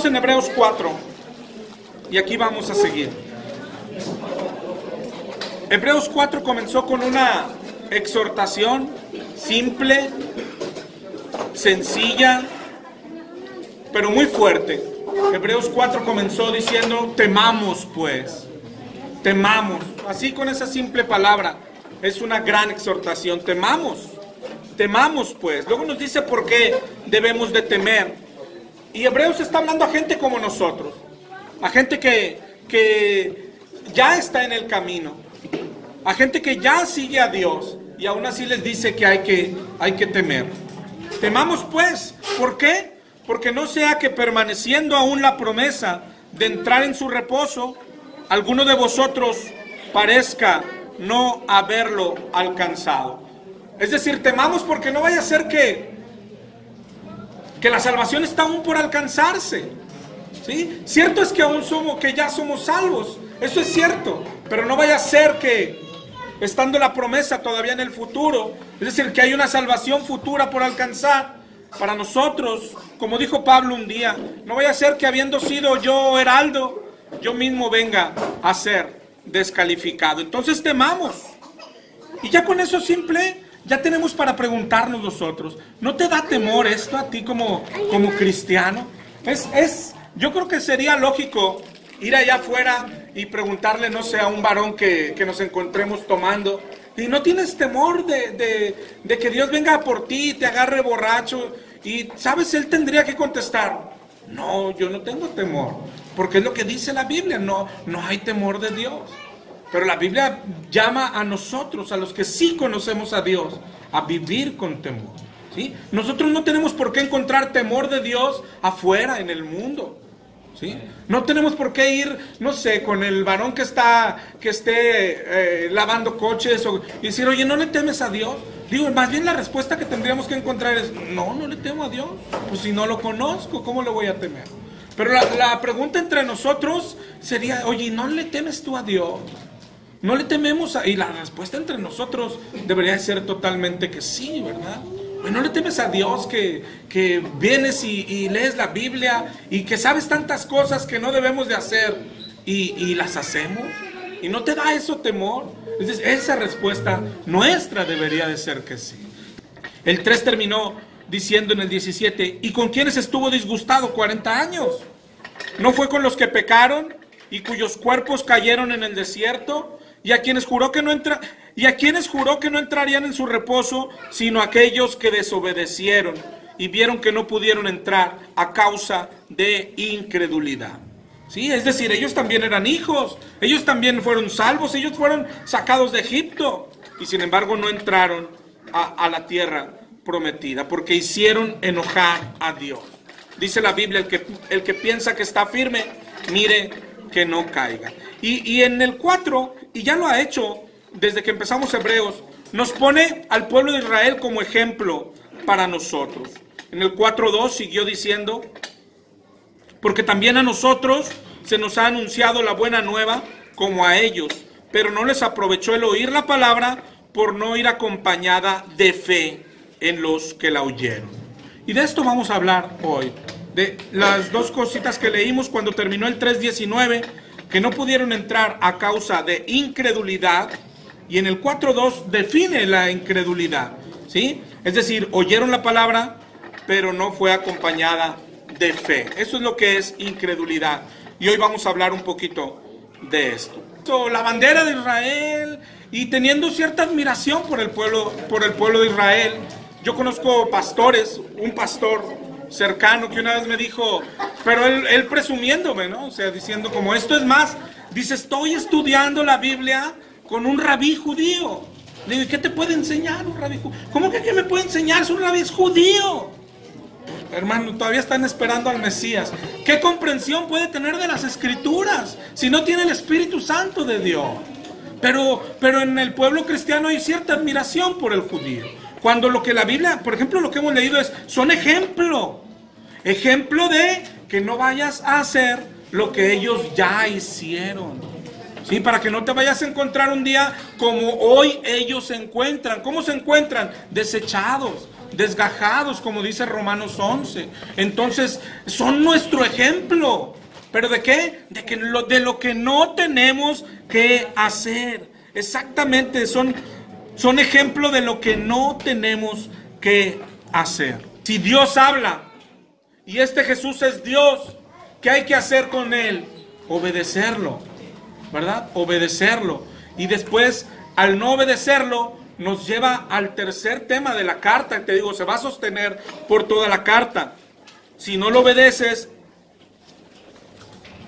en Hebreos 4 y aquí vamos a seguir. Hebreos 4 comenzó con una exhortación simple, sencilla, pero muy fuerte. Hebreos 4 comenzó diciendo, temamos pues, temamos. Así con esa simple palabra, es una gran exhortación, temamos pues. Luego nos dice por qué debemos de temer. Y Hebreos está hablando a gente como nosotros, a gente que ya está en el camino, a gente que ya sigue a Dios y aún así les dice que hay que temer. Temamos pues, ¿por qué? Porque no sea que permaneciendo aún la promesa de entrar en su reposo, alguno de vosotros parezca no haberlo alcanzado. Es decir, temamos porque no vaya a ser que la salvación está aún por alcanzarse. ¿Sí? Cierto es que que ya somos salvos, eso es cierto, pero no vaya a ser que estando la promesa todavía en el futuro, es decir, que hay una salvación futura por alcanzar para nosotros, como dijo Pablo un día, no vaya a ser que habiendo sido yo heraldo, yo mismo venga a ser descalificado. Entonces temamos. Y ya con eso simple, ya tenemos para preguntarnos nosotros, ¿no te da temor esto a ti como cristiano? Yo creo que sería lógico ir allá afuera y preguntarle, no sé, a un varón que nos encontremos tomando, y no tienes temor de que Dios venga por ti y te agarre borracho, y sabes, él tendría que contestar, no, yo no tengo temor, porque es lo que dice la Biblia, no hay temor de Dios. Pero la Biblia llama a nosotros, a los que sí conocemos a Dios, a vivir con temor, ¿sí? Nosotros no tenemos por qué encontrar temor de Dios afuera en el mundo, ¿sí? No tenemos por qué ir, no sé, con el varón que esté lavando coches y decir, oye, ¿no le temes a Dios? Digo, más bien la respuesta que tendríamos que encontrar es, no le temo a Dios. Pues si no lo conozco, ¿cómo le voy a temer? Pero la pregunta entre nosotros sería, oye, ¿no le temes tú a Dios? ¿No le tememos y la respuesta entre nosotros debería ser totalmente que sí, ¿verdad? ¿No le temes a Dios que vienes y lees la Biblia y que sabes tantas cosas que no debemos de hacer y las hacemos? ¿Y no te da eso temor? Entonces, esa respuesta nuestra debería de ser que sí. El 3 terminó diciendo en el 17, ¿y con quiénes estuvo disgustado 40 años? ¿No fue con los que pecaron y cuyos cuerpos cayeron en el desierto? Y a quienes juró que no entrarían en su reposo, sino aquellos que desobedecieron y vieron que no pudieron entrar a causa de incredulidad. ¿Sí? Es decir, ellos también eran hijos, ellos también fueron salvos, ellos fueron sacados de Egipto y sin embargo no entraron a la tierra prometida porque hicieron enojar a Dios. Dice la Biblia, el que piensa que está firme, mire que no caiga. Y en el 4, y ya lo ha hecho desde que empezamos Hebreos, nos pone al pueblo de Israel como ejemplo para nosotros. En el 4:2 siguió diciendo, porque también a nosotros se nos ha anunciado la buena nueva como a ellos, pero no les aprovechó el oír la palabra por no ir acompañada de fe en los que la oyeron. Y de esto vamos a hablar hoy, de las dos cositas que leímos cuando terminó el 3:19, que no pudieron entrar a causa de incredulidad, y en el 4:2 define la incredulidad, ¿sí? Es decir, oyeron la palabra, pero no fue acompañada de fe. Eso es lo que es incredulidad. Y hoy vamos a hablar un poquito de esto. La bandera de Israel y teniendo cierta admiración por el pueblo de Israel. Yo conozco pastores, un pastor cercano que una vez me dijo, pero él presumiéndome, ¿no? O sea, diciendo como esto es más, dice, estoy estudiando la Biblia con un rabí judío. Le digo, ¿y qué te puede enseñar un rabí judío? ¿Cómo que qué me puede enseñar si un rabí es judío? Hermano, todavía están esperando al Mesías. ¿Qué comprensión puede tener de las Escrituras si no tiene el Espíritu Santo de Dios? Pero en el pueblo cristiano hay cierta admiración por el judío. Cuando lo que la Biblia, por ejemplo, lo que hemos leído son ejemplo de que no vayas a hacer lo que ellos ya hicieron. Sí, para que no te vayas a encontrar un día como hoy ellos se encuentran. ¿Cómo se encuentran? Desechados, desgajados, como dice Romanos 11. Entonces, son nuestro ejemplo. ¿Pero de qué? De lo que no tenemos que hacer. Exactamente, son ejemplo de lo que no tenemos que hacer. Si Dios habla y este Jesús es Dios, ¿qué hay que hacer con Él? Obedecerlo, ¿verdad? Obedecerlo. Y después, al no obedecerlo, nos lleva al tercer tema de la carta. Te digo, se va a sostener por toda la carta. Si no lo obedeces,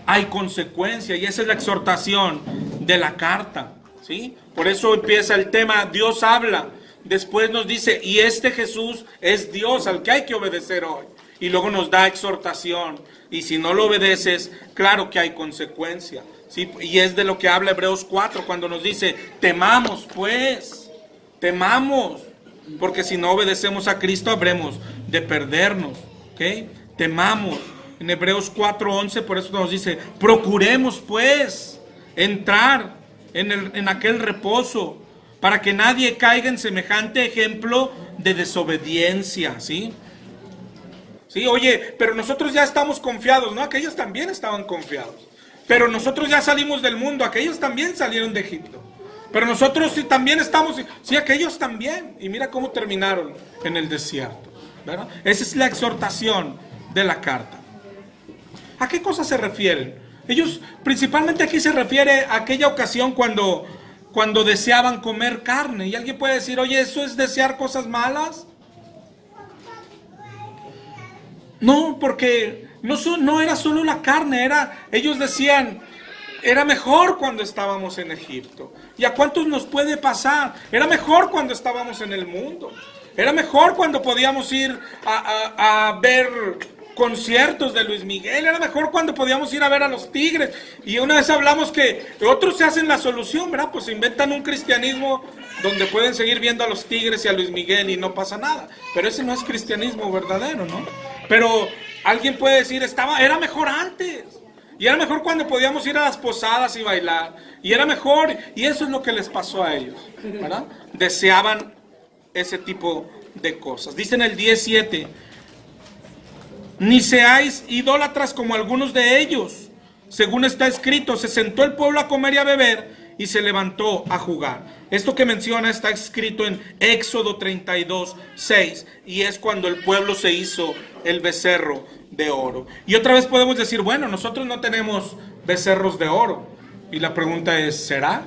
hay consecuencia. Y esa es la exhortación de la carta, ¿sí? Por eso empieza el tema, Dios habla. Después nos dice, y este Jesús es Dios al que hay que obedecer hoy. Y luego nos da exhortación. Y si no lo obedeces, claro que hay consecuencia, ¿sí? Y es de lo que habla Hebreos 4 cuando nos dice, temamos pues, temamos. Porque si no obedecemos a Cristo, habremos de perdernos, ¿ok? Temamos. En Hebreos 4:11 por eso nos dice, procuremos pues entrar en aquel reposo, para que nadie caiga en semejante ejemplo de desobediencia, ¿sí? Sí, oye, pero nosotros ya estamos confiados, ¿no? Aquellos también estaban confiados. Pero nosotros ya salimos del mundo, aquellos también salieron de Egipto. Pero nosotros sí también estamos, sí, aquellos también. Y mira cómo terminaron en el desierto, ¿verdad? Esa es la exhortación de la carta. ¿A qué cosas se refieren? Ellos, principalmente aquí se refiere a aquella ocasión cuando deseaban comer carne. Y alguien puede decir, oye, ¿eso es desear cosas malas? No, porque no era solo la carne, ellos decían, era mejor cuando estábamos en Egipto. ¿Y a cuántos nos puede pasar? Era mejor cuando estábamos en el mundo. Era mejor cuando podíamos ir a ver conciertos de Luis Miguel. Era mejor cuando podíamos ir a ver a los Tigres. Y una vez hablamos que otros se hacen la solución, ¿verdad? Pues inventan un cristianismo donde pueden seguir viendo a los Tigres y a Luis Miguel y no pasa nada. Pero ese no es cristianismo verdadero, ¿no? Pero alguien puede decir, era mejor antes. Y era mejor cuando podíamos ir a las posadas y bailar. Y era mejor, y eso es lo que les pasó a ellos, ¿verdad? Deseaban ese tipo de cosas. Dice en el 17, ni seáis idólatras como algunos de ellos. Según está escrito, se sentó el pueblo a comer y a beber y se levantó a jugar. Esto que menciona está escrito en Éxodo 32:6 y es cuando el pueblo se hizo el becerro de oro. Y otra vez podemos decir, bueno, nosotros no tenemos becerros de oro. Y la pregunta es, ¿será?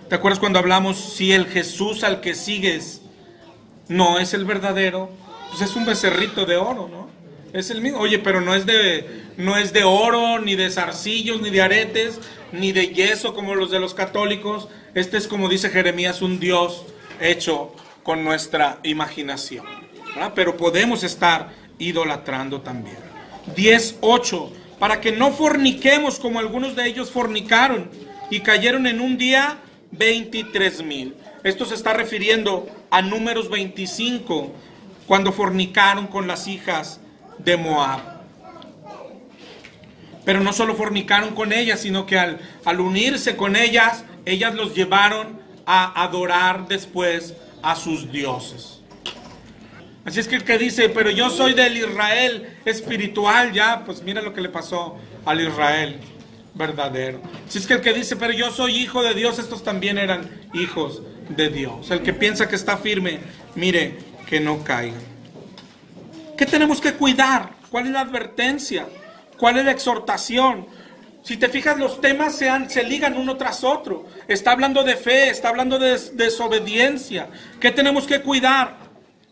¿Te acuerdas cuando hablamos si el Jesús al que sigues no es el verdadero? Pues es un becerrito de oro, ¿no? Es el mismo. Oye, pero no es de oro, ni de zarcillos, ni de aretes, ni de yeso como los de los católicos. Este es, como dice Jeremías, un Dios hecho con nuestra imaginación, ¿verdad? Pero podemos estar idolatrando también. 10:8, para que no forniquemos como algunos de ellos fornicaron y cayeron en un día 23,000. Esto se está refiriendo a Números 25, cuando fornicaron con las hijas de Moab. Pero no solo fornicaron con ellas, sino que al unirse con ellas, ellas los llevaron a adorar después a sus dioses. Así es que el que dice, pero yo soy del Israel espiritual, ya, pues mira lo que le pasó al Israel verdadero. Así es que el que dice, pero yo soy hijo de Dios, estos también eran hijos de Dios. El que piensa que está firme, mire que no caiga. ¿Qué tenemos que cuidar? ¿Cuál es la advertencia? ¿Cuál es la exhortación? Si te fijas, los temas se ligan uno tras otro. Está hablando de fe, está hablando de desobediencia. ¿Qué tenemos que cuidar?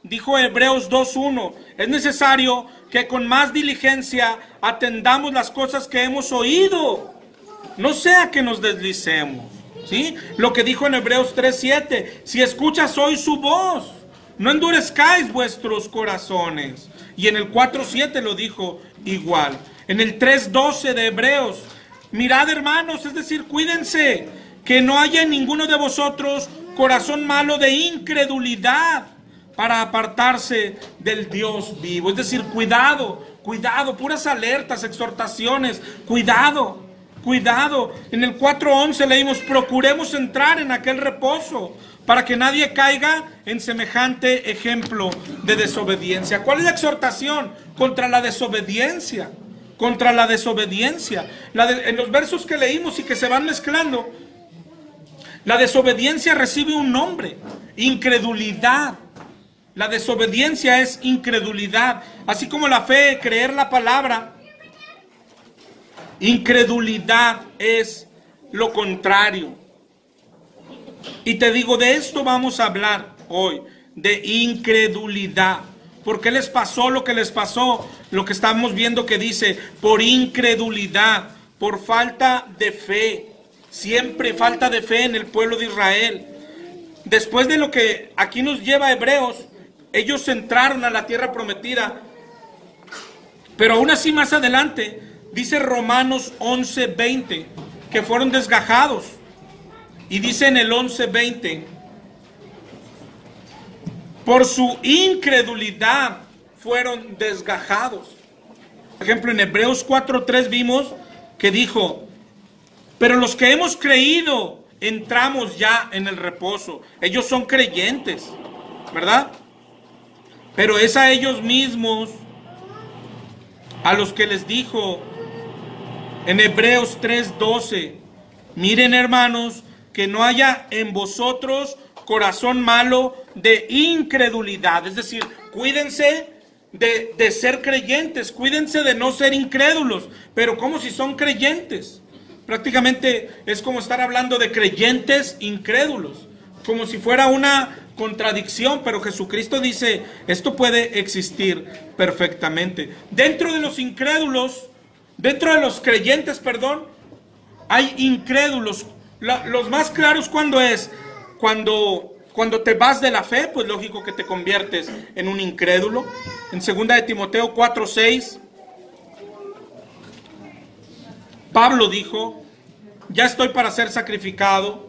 Dijo Hebreos 2:1, es necesario que con más diligencia atendamos las cosas que hemos oído, no sea que nos deslicemos, ¿sí? Lo que dijo en Hebreos 3:7, si escuchas hoy su voz, no endurezcáis vuestros corazones. Y en el 4:7 lo dijo igual. En el 3:12 de Hebreos, mirad hermanos, es decir, cuídense, que no haya en ninguno de vosotros corazón malo de incredulidad, para apartarse del Dios vivo. Es decir, cuidado, puras alertas, exhortaciones, cuidado. En el 4:11 leímos, procuremos entrar en aquel reposo, para que nadie caiga en semejante ejemplo de desobediencia. ¿Cuál es la exhortación? Contra la desobediencia. Contra la desobediencia. En los versos que leímos y que se van mezclando, la desobediencia recibe un nombre: incredulidad. La desobediencia es incredulidad. Así como la fe, creer la palabra, incredulidad es lo contrario. Y te digo, de esto vamos a hablar hoy, de incredulidad. ¿Por qué les pasó lo que les pasó? Lo que estamos viendo que dice, por incredulidad, por falta de fe. Siempre falta de fe en el pueblo de Israel. Después de lo que aquí nos lleva Hebreos, ellos entraron a la tierra prometida. Pero aún así más adelante, dice Romanos 11:20, que fueron desgajados. Y dice en el 11:20, por su incredulidad fueron desgajados. Por ejemplo, en Hebreos 4:3 vimos que dijo, pero los que hemos creído entramos ya en el reposo. Ellos son creyentes, ¿verdad? Pero es a ellos mismos a los que les dijo en Hebreos 3:12, miren, hermanos, que no haya en vosotros corazón malo de incredulidad. Es decir, cuídense de ser creyentes, cuídense de no ser incrédulos. Pero ¿cómo si son creyentes? Prácticamente es como estar hablando de creyentes incrédulos, como si fuera una contradicción, pero Jesucristo dice, esto puede existir perfectamente. Dentro de los incrédulos, dentro de los creyentes, perdón, hay incrédulos. Los más claros, ¿cuándo es? Cuando te vas de la fe, pues lógico que te conviertes en un incrédulo. En 2 de Timoteo 4:6, Pablo dijo, ya estoy para ser sacrificado.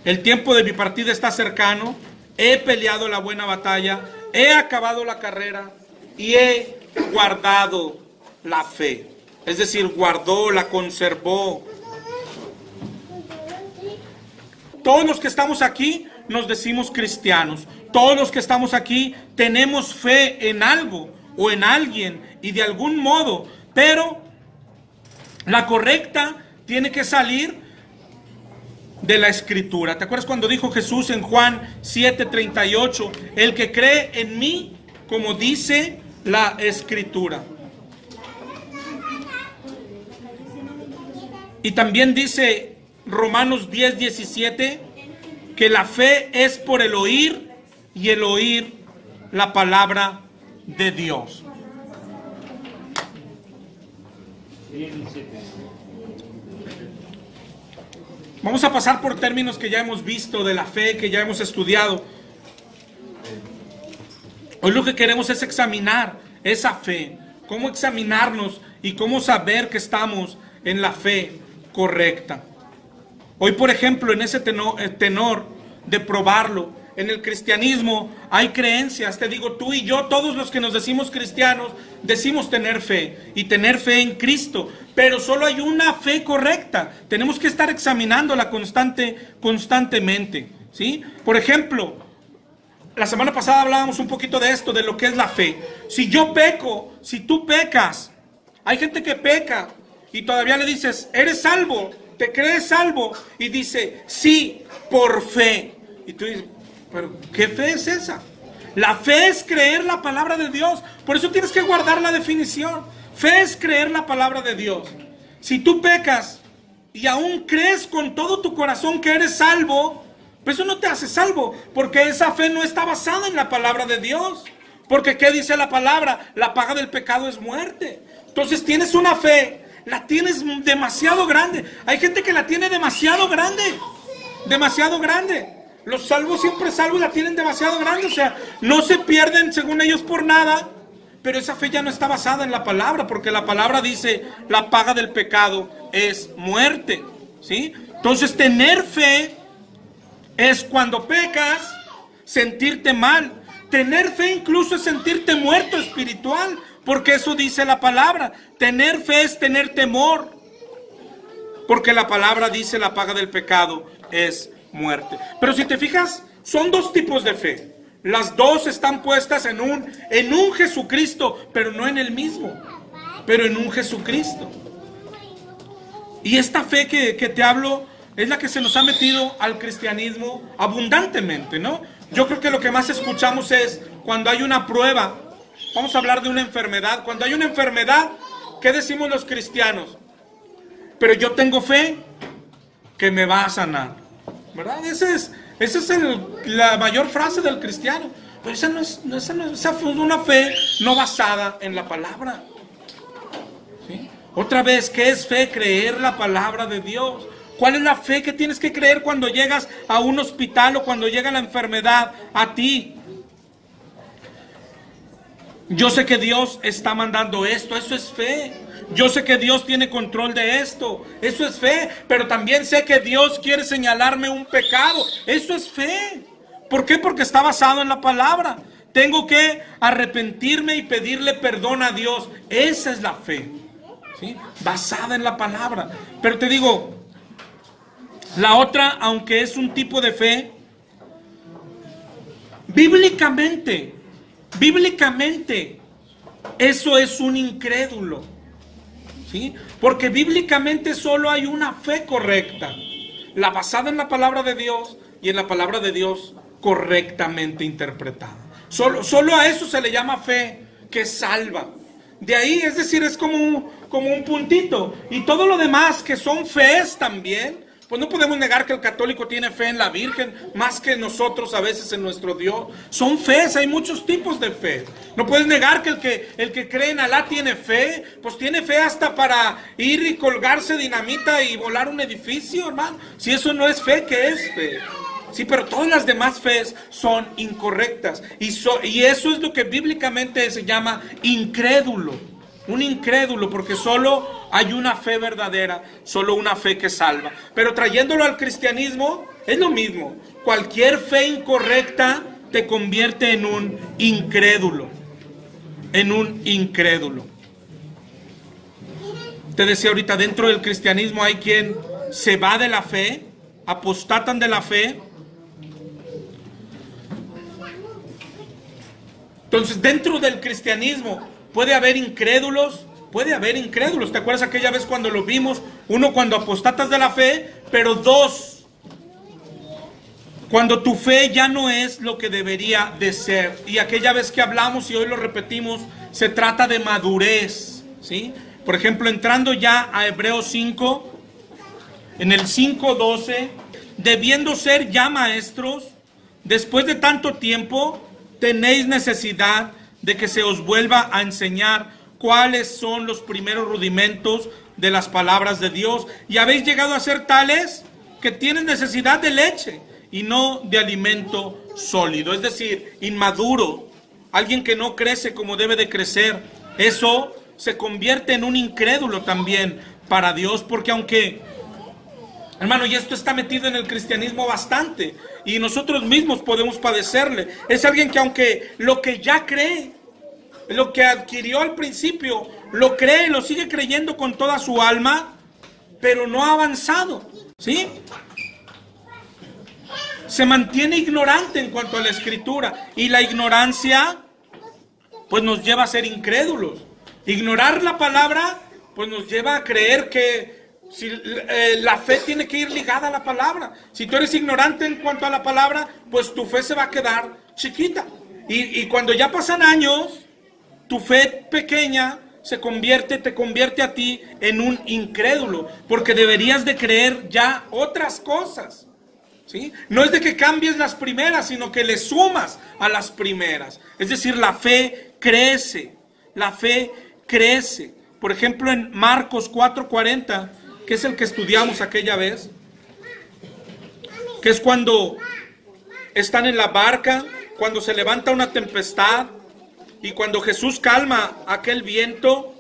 El tiempo de mi partida está cercano. He peleado la buena batalla. He acabado la carrera. Y he guardado la fe. Es decir, guardó, la conservó. Todos los que estamos aquí nos decimos cristianos. Todos los que estamos aquí tenemos fe en algo o en alguien y de algún modo. Pero la correcta tiene que salir de la Escritura. ¿Te acuerdas cuando dijo Jesús en Juan 7:38? El que cree en mí, como dice la Escritura. Y también dice Romanos 10:17 que la fe es por el oír y el oír la palabra de Dios. Vamos a pasar por términos que ya hemos visto de la fe, que ya hemos estudiado. Hoy lo que queremos es examinar esa fe, cómo examinarnos y cómo saber que estamos en la fe correcta. Hoy, por ejemplo, en ese tenor de probarlo, en el cristianismo hay creencias. Te digo, tú y yo, todos los que nos decimos cristianos, decimos tener fe y tener fe en Cristo, pero solo hay una fe correcta. Tenemos que estar examinándola constantemente, ¿sí? Por ejemplo, la semana pasada hablábamos un poquito de esto, de lo que es la fe. Si yo peco, si tú pecas, hay gente que peca y todavía le dices, ¿eres salvo? ¿Te crees salvo? Y dice, sí, por fe. Y tú dices, ¿pero qué fe es esa? La fe es creer la palabra de Dios. Por eso tienes que guardar la definición. Fe es creer la palabra de Dios. Si tú pecas y aún crees con todo tu corazón que eres salvo, pues eso no te hace salvo, porque esa fe no está basada en la palabra de Dios. Porque ¿qué dice la palabra? La paga del pecado es muerte. Entonces tienes una fe, la tienes demasiado grande. Hay gente que la tiene demasiado grande. Demasiado grande. Los salvos siempre salvos la tienen demasiado grande. O sea, no se pierden según ellos por nada. Pero esa fe ya no está basada en la palabra, porque la palabra dice, la paga del pecado es muerte, ¿sí? Entonces tener fe es cuando pecas, sentirte mal. Tener fe incluso es sentirte muerto espiritual, porque eso dice la palabra. Tener fe es tener temor, porque la palabra dice la paga del pecado es muerte. Pero si te fijas, son dos tipos de fe. Las dos están puestas en un Jesucristo, pero no en el mismo, pero en un Jesucristo. Y esta fe que te hablo es la que se nos ha metido al cristianismo abundantemente, ¿no? Yo creo que lo que más escuchamos es cuando hay una prueba. Vamos a hablar de una enfermedad. Cuando hay una enfermedad, ¿qué decimos los cristianos? Pero yo tengo fe que me va a sanar, ¿verdad? Esa es la mayor frase del cristiano. Pero esa es una fe no basada en la palabra. ¿Sí? Otra vez, ¿qué es fe? Creer la palabra de Dios. ¿Cuál es la fe que tienes que creer cuando llegas a un hospital o cuando llega la enfermedad a ti? Yo sé que Dios está mandando esto, eso es fe. Yo sé que Dios tiene control de esto, eso es fe. Pero también sé que Dios quiere señalarme un pecado, eso es fe. ¿Por qué? Porque está basado en la palabra. Tengo que arrepentirme y pedirle perdón a Dios. Esa es la fe, ¿sí? Basada en la palabra. Pero te digo, la otra, aunque es un tipo de fe, bíblicamente, eso es un incrédulo, ¿sí? Porque bíblicamente solo hay una fe correcta, la basada en la palabra de Dios y en la palabra de Dios correctamente interpretada. Solo a eso se le llama fe que salva. De ahí, es decir, es como un puntito. Y todo lo demás que son fees también, pues no podemos negar que el católico tiene fe en la Virgen, más que nosotros a veces en nuestro Dios. Son fees, hay muchos tipos de fe. No puedes negar que el que cree en Alá tiene fe, pues tiene fe hasta para ir y colgarse dinamita y volar un edificio, hermano. Si eso no es fe, ¿qué es fe? Sí, pero todas las demás fees son incorrectas. Y eso es lo que bíblicamente se llama incrédulo. Un incrédulo, porque solo hay una fe verdadera, solo una fe que salva. Pero trayéndolo al cristianismo, es lo mismo. Cualquier fe incorrecta te convierte en un incrédulo. En un incrédulo. Te decía ahorita, dentro del cristianismo hay quien se va de la fe, apostatan de la fe. Entonces, dentro del cristianismo puede haber incrédulos, ¿Te acuerdas aquella vez cuando lo vimos? Uno, cuando apostatas de la fe, pero dos, cuando tu fe ya no es lo que debería de ser. Y aquella vez que hablamos, y hoy lo repetimos, se trata de madurez, ¿sí? Por ejemplo, entrando ya a Hebreos 5, en el 5:12, debiendo ser ya maestros, después de tanto tiempo, tenéis necesidad de que se os vuelva a enseñar cuáles son los primeros rudimentos de las palabras de Dios. Y habéis llegado a ser tales que tienen necesidad de leche y no de alimento sólido. Es decir, inmaduro, alguien que no crece como debe de crecer. Eso se convierte en un incrédulo también para Dios, porque aunque, hermano, y esto está metido en el cristianismo bastante, y nosotros mismos podemos padecerle. Es alguien que aunque lo que ya cree, lo que adquirió al principio, lo cree, lo sigue creyendo con toda su alma, pero no ha avanzado, ¿sí? Se mantiene ignorante en cuanto a la Escritura, y la ignorancia pues nos lleva a ser incrédulos. Ignorar la palabra pues nos lleva a creer que la fe tiene que ir ligada a la palabra. Si tú eres ignorante en cuanto a la palabra, pues tu fe se va a quedar chiquita. Y cuando ya pasan años, tu fe pequeña te convierte a ti en un incrédulo, porque deberías de creer ya otras cosas, ¿sí? No es de que cambies las primeras, sino que le sumas a las primeras. Es decir, la fe crece, la fe crece. Por ejemplo, en Marcos 4:40, que es el que estudiamos aquella vez, que es cuando están en la barca, cuando se levanta una tempestad, y cuando Jesús calma aquel viento,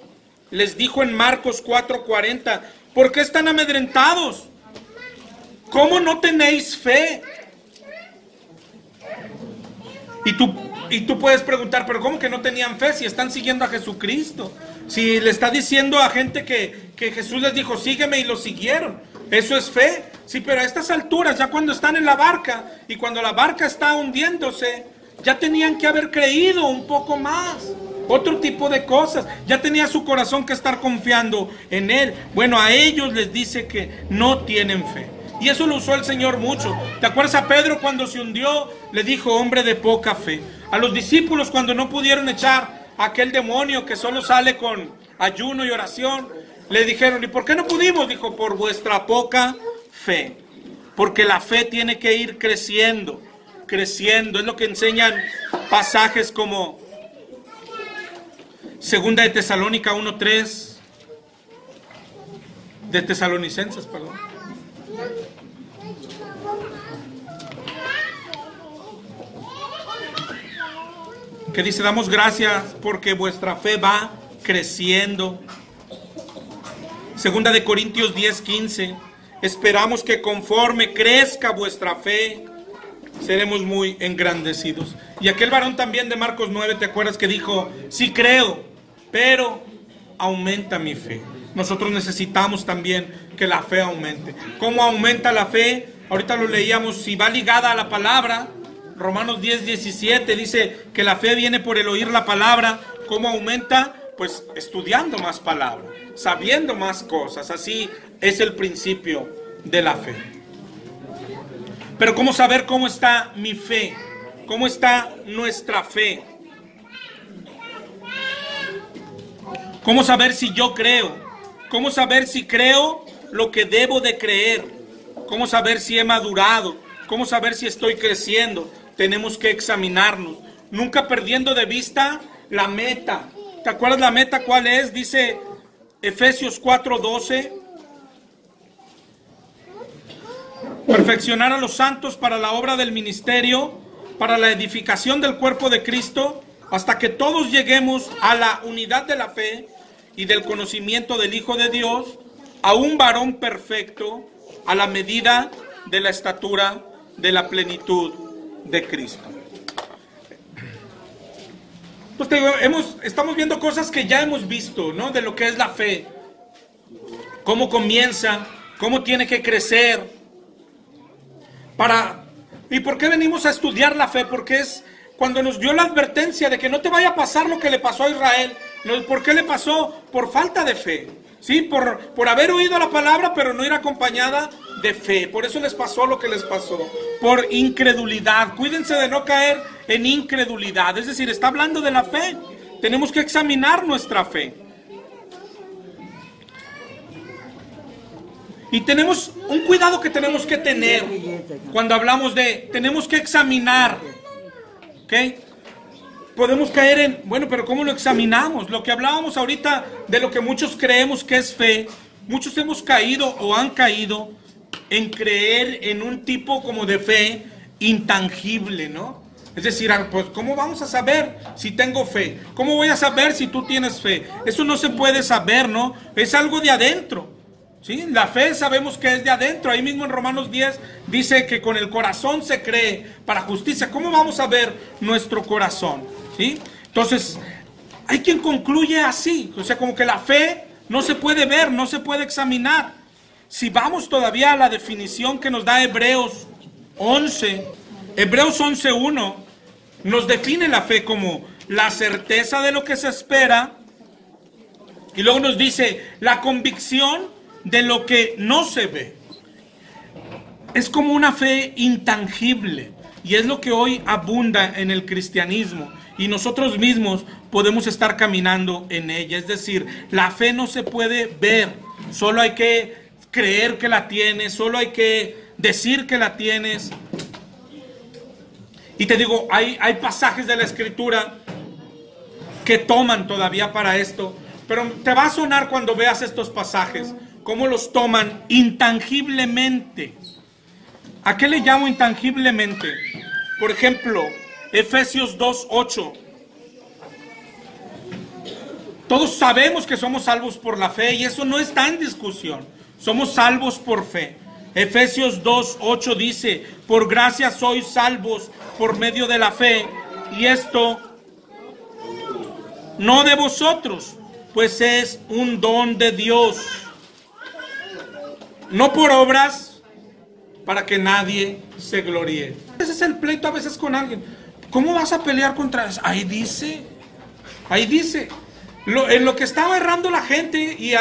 les dijo en Marcos 4:40, ¿por qué están amedrentados? ¿Cómo no tenéis fe? Y tú Y tú puedes preguntar, pero ¿cómo que no tenían fe si están siguiendo a Jesucristo? Si le está diciendo a gente que Jesús les dijo, sígueme, y lo siguieron. Eso es fe. Sí, pero a estas alturas, ya cuando están en la barca y cuando la barca está hundiéndose, ya tenían que haber creído un poco más. Otro tipo de cosas. Ya tenía su corazón que estar confiando en Él. Bueno, a ellos les dice que no tienen fe. Y eso lo usó el Señor mucho. ¿Te acuerdas a Pedro cuando se hundió? Le dijo, hombre de poca fe. A los discípulos cuando no pudieron echar a aquel demonio que solo sale con ayuno y oración, le dijeron, ¿y por qué no pudimos? Dijo, por vuestra poca fe. Porque la fe tiene que ir creciendo, creciendo. Es lo que enseñan pasajes como Segunda de Tesalónica 1:3, de Tesalonicenses, perdón. Que dice, damos gracias porque vuestra fe va creciendo. Segunda de Corintios 10:15, esperamos que conforme crezca vuestra fe, seremos muy engrandecidos. Y aquel varón también de Marcos 9, ¿te acuerdas que dijo, sí creo, pero aumenta mi fe? Nosotros necesitamos también que la fe aumente. ¿Cómo aumenta la fe? Ahorita lo leíamos, si va ligada a la palabra. Romanos 10:17 dice que la fe viene por el oír la palabra. ¿Cómo aumenta? Pues estudiando más palabra, sabiendo más cosas. Así es el principio de la fe. Pero ¿cómo saber cómo está mi fe? ¿Cómo está nuestra fe? ¿Cómo saber si yo creo? ¿Cómo saber si creo lo que debo de creer? ¿Cómo saber si he madurado? ¿Cómo saber si estoy creciendo? Tenemos que examinarnos, nunca perdiendo de vista la meta. ¿Te acuerdas la meta cuál es? Dice Efesios 4:12. Perfeccionar a los santos para la obra del ministerio, para la edificación del cuerpo de Cristo, hasta que todos lleguemos a la unidad de la fe y del conocimiento del Hijo de Dios, a un varón perfecto, a la medida de la estatura de la plenitud de Cristo. Pues estamos viendo cosas que ya hemos visto, ¿no? De lo que es la fe. Cómo comienza, cómo tiene que crecer. ¿Y por qué venimos a estudiar la fe? Porque es cuando nos dio la advertencia de que no te vaya a pasar lo que le pasó a Israel. ¿Por qué le pasó? Por falta de fe. ¿Sí? Por haber oído la palabra, pero no ir acompañada de fe. Por eso les pasó lo que les pasó. Por incredulidad. Cuídense de no caer en incredulidad. Es decir, está hablando de la fe. Tenemos que examinar nuestra fe. Y tenemos un cuidado que tenemos que tener cuando hablamos de, tenemos que examinar. ¿Ok? Podemos caer en, bueno, pero ¿cómo lo examinamos? Lo que hablábamos ahorita de lo que muchos creemos que es fe, muchos hemos caído o han caído en creer en un tipo como de fe intangible, ¿no? Es decir, pues ¿cómo vamos a saber si tengo fe? ¿Cómo voy a saber si tú tienes fe? Eso no se puede saber, ¿no? Es algo de adentro, ¿sí? La fe sabemos que es de adentro. Ahí mismo en Romanos 10 dice que con el corazón se cree para justicia. ¿Cómo vamos a ver nuestro corazón? ¿Sí? Entonces, hay quien concluye así, o sea, como que la fe no se puede ver, no se puede examinar. Si vamos todavía a la definición que nos da Hebreos 11:1, nos define la fe como la certeza de lo que se espera, y luego nos dice la convicción de lo que no se ve. Es como una fe intangible, y es lo que hoy abunda en el cristianismo. Y nosotros mismos podemos estar caminando en ella. Es decir, la fe no se puede ver. Solo hay que creer que la tienes. Solo hay que decir que la tienes. Y te digo, hay pasajes de la Escritura que toman todavía para esto. Pero te va a sonar cuando veas estos pasajes. Cómo los toman intangiblemente. ¿A qué le llamo intangiblemente? Por ejemplo, Efesios 2:8. Todos sabemos que somos salvos por la fe y eso no está en discusión. Somos salvos por fe. Efesios 2:8 dice, por gracia sois salvos por medio de la fe, Y esto no de vosotros, pues es un don de Dios. No por obras, para que nadie se gloríe. Ese es el pleito a veces con alguien. ¿Cómo vas a pelear contra eso? Ahí dice. En lo que estaba errando la gente y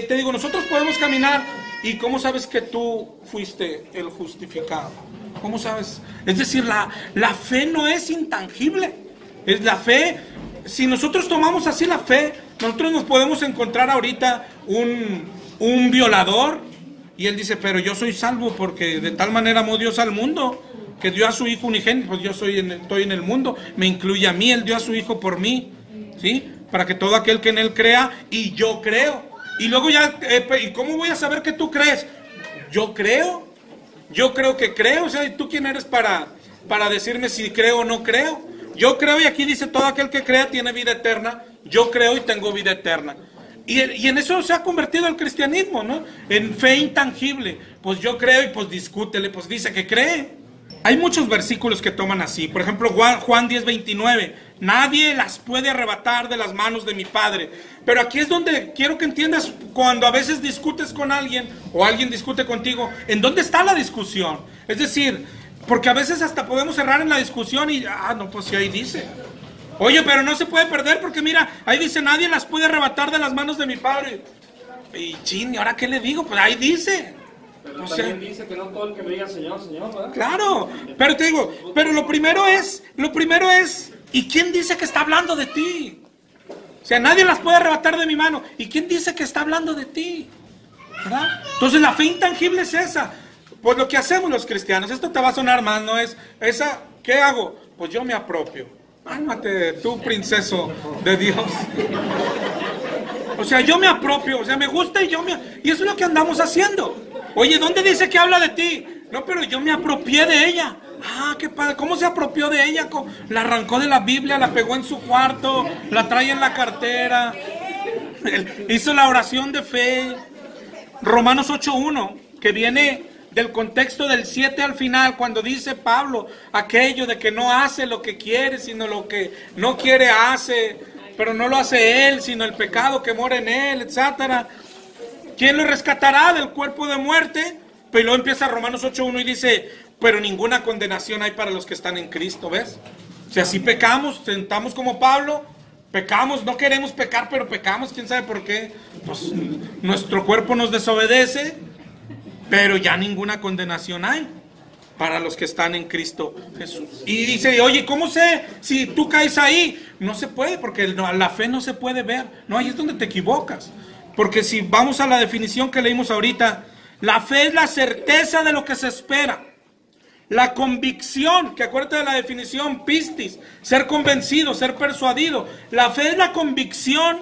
te digo, nosotros podemos caminar. ¿Y cómo sabes que tú fuiste el justificado? ¿Cómo sabes? Es decir, la fe no es intangible. Es la fe. Si nosotros tomamos así la fe, nosotros nos podemos encontrar ahorita un violador y él dice, pero yo soy salvo porque de tal manera amó Dios al mundo que dio a su hijo unigénito. Pues yo estoy en el mundo, me incluye a mí, él dio a su hijo por mí, ¿sí? Para que todo aquel que en él crea, y yo creo. Y luego ya, ¿y cómo voy a saber que tú crees? Yo creo que creo. O sea, ¿y tú quién eres para decirme si creo o no creo? Yo creo, y aquí dice, todo aquel que crea tiene vida eterna. Yo creo y tengo vida eterna. Y en eso se ha convertido el cristianismo, ¿no? En fe intangible. Pues yo creo y pues discútele, pues dice que cree. Hay muchos versículos que toman así. Por ejemplo, Juan 10:29. Nadie las puede arrebatar de las manos de mi Padre. Pero aquí es donde quiero que entiendas, cuando a veces discutes con alguien o alguien discute contigo, ¿en dónde está la discusión? Es decir, porque a veces hasta podemos errar en la discusión y, no, pues sí, ahí dice. Oye, pero no se puede perder porque mira, ahí dice, nadie las puede arrebatar de las manos de mi Padre. Y chin, ¿y ahora qué le digo? Pues ahí dice. Pero también dice que no todo el que me diga Señor, Señor, ¿verdad? Claro, pero te digo, pero lo primero es, ¿y quién dice que está hablando de ti? O sea, nadie las puede arrebatar de mi mano. ¿Y quién dice que está hablando de ti? ¿Verdad? Entonces la fe intangible es esa. Pues lo que hacemos los cristianos, esto te va a sonar más, ¿no? Es esa, ¿qué hago? Pues yo me apropio. Álmate tú, princeso de Dios. O sea, yo me apropio, o sea, me gusta y y eso es lo que andamos haciendo. Oye, ¿dónde dice que habla de ti? No, pero yo me apropié de ella. Qué padre. ¿Cómo se apropió de ella? La arrancó de la Biblia, la pegó en su cuarto, la trae en la cartera. Hizo la oración de fe. Romanos 8:1, que viene del contexto del 7 al final, cuando dice Pablo aquello de que no hace lo que quiere, sino lo que no quiere hace, pero no lo hace él, sino el pecado que mora en él, etcétera. ¿Quién lo rescatará del cuerpo de muerte? Pero luego empieza Romanos 8:1 y dice, pero ninguna condenación hay para los que están en Cristo, ¿ves? O sea, si pecamos, tentamos como Pablo, pecamos, no queremos pecar, pero pecamos, ¿quién sabe por qué? Pues nuestro cuerpo nos desobedece, pero ya ninguna condenación hay para los que están en Cristo Jesús. Y dice, oye, ¿cómo sé si tú caes ahí? No se puede, porque la fe no se puede ver. No, ahí es donde te equivocas. Porque si vamos a la definición que leímos ahorita, la fe es la certeza de lo que se espera. La convicción, que acuérdate de la definición, pistis, ser convencido, ser persuadido. La fe es la convicción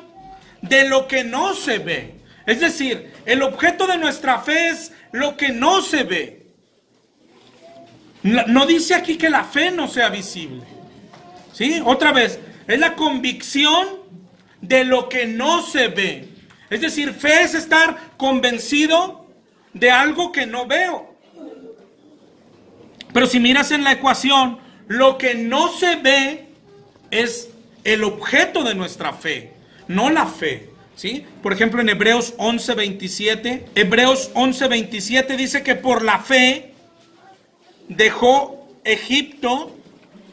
de lo que no se ve. Es decir, el objeto de nuestra fe es lo que no se ve. No dice aquí que la fe no sea visible. ¿Sí? Otra vez, es la convicción de lo que no se ve. Es decir, fe es estar convencido de algo que no veo. Pero si miras en la ecuación, lo que no se ve es el objeto de nuestra fe, no la fe. ¿Sí? Por ejemplo, en Hebreos 11:27 dice que por la fe dejó Egipto,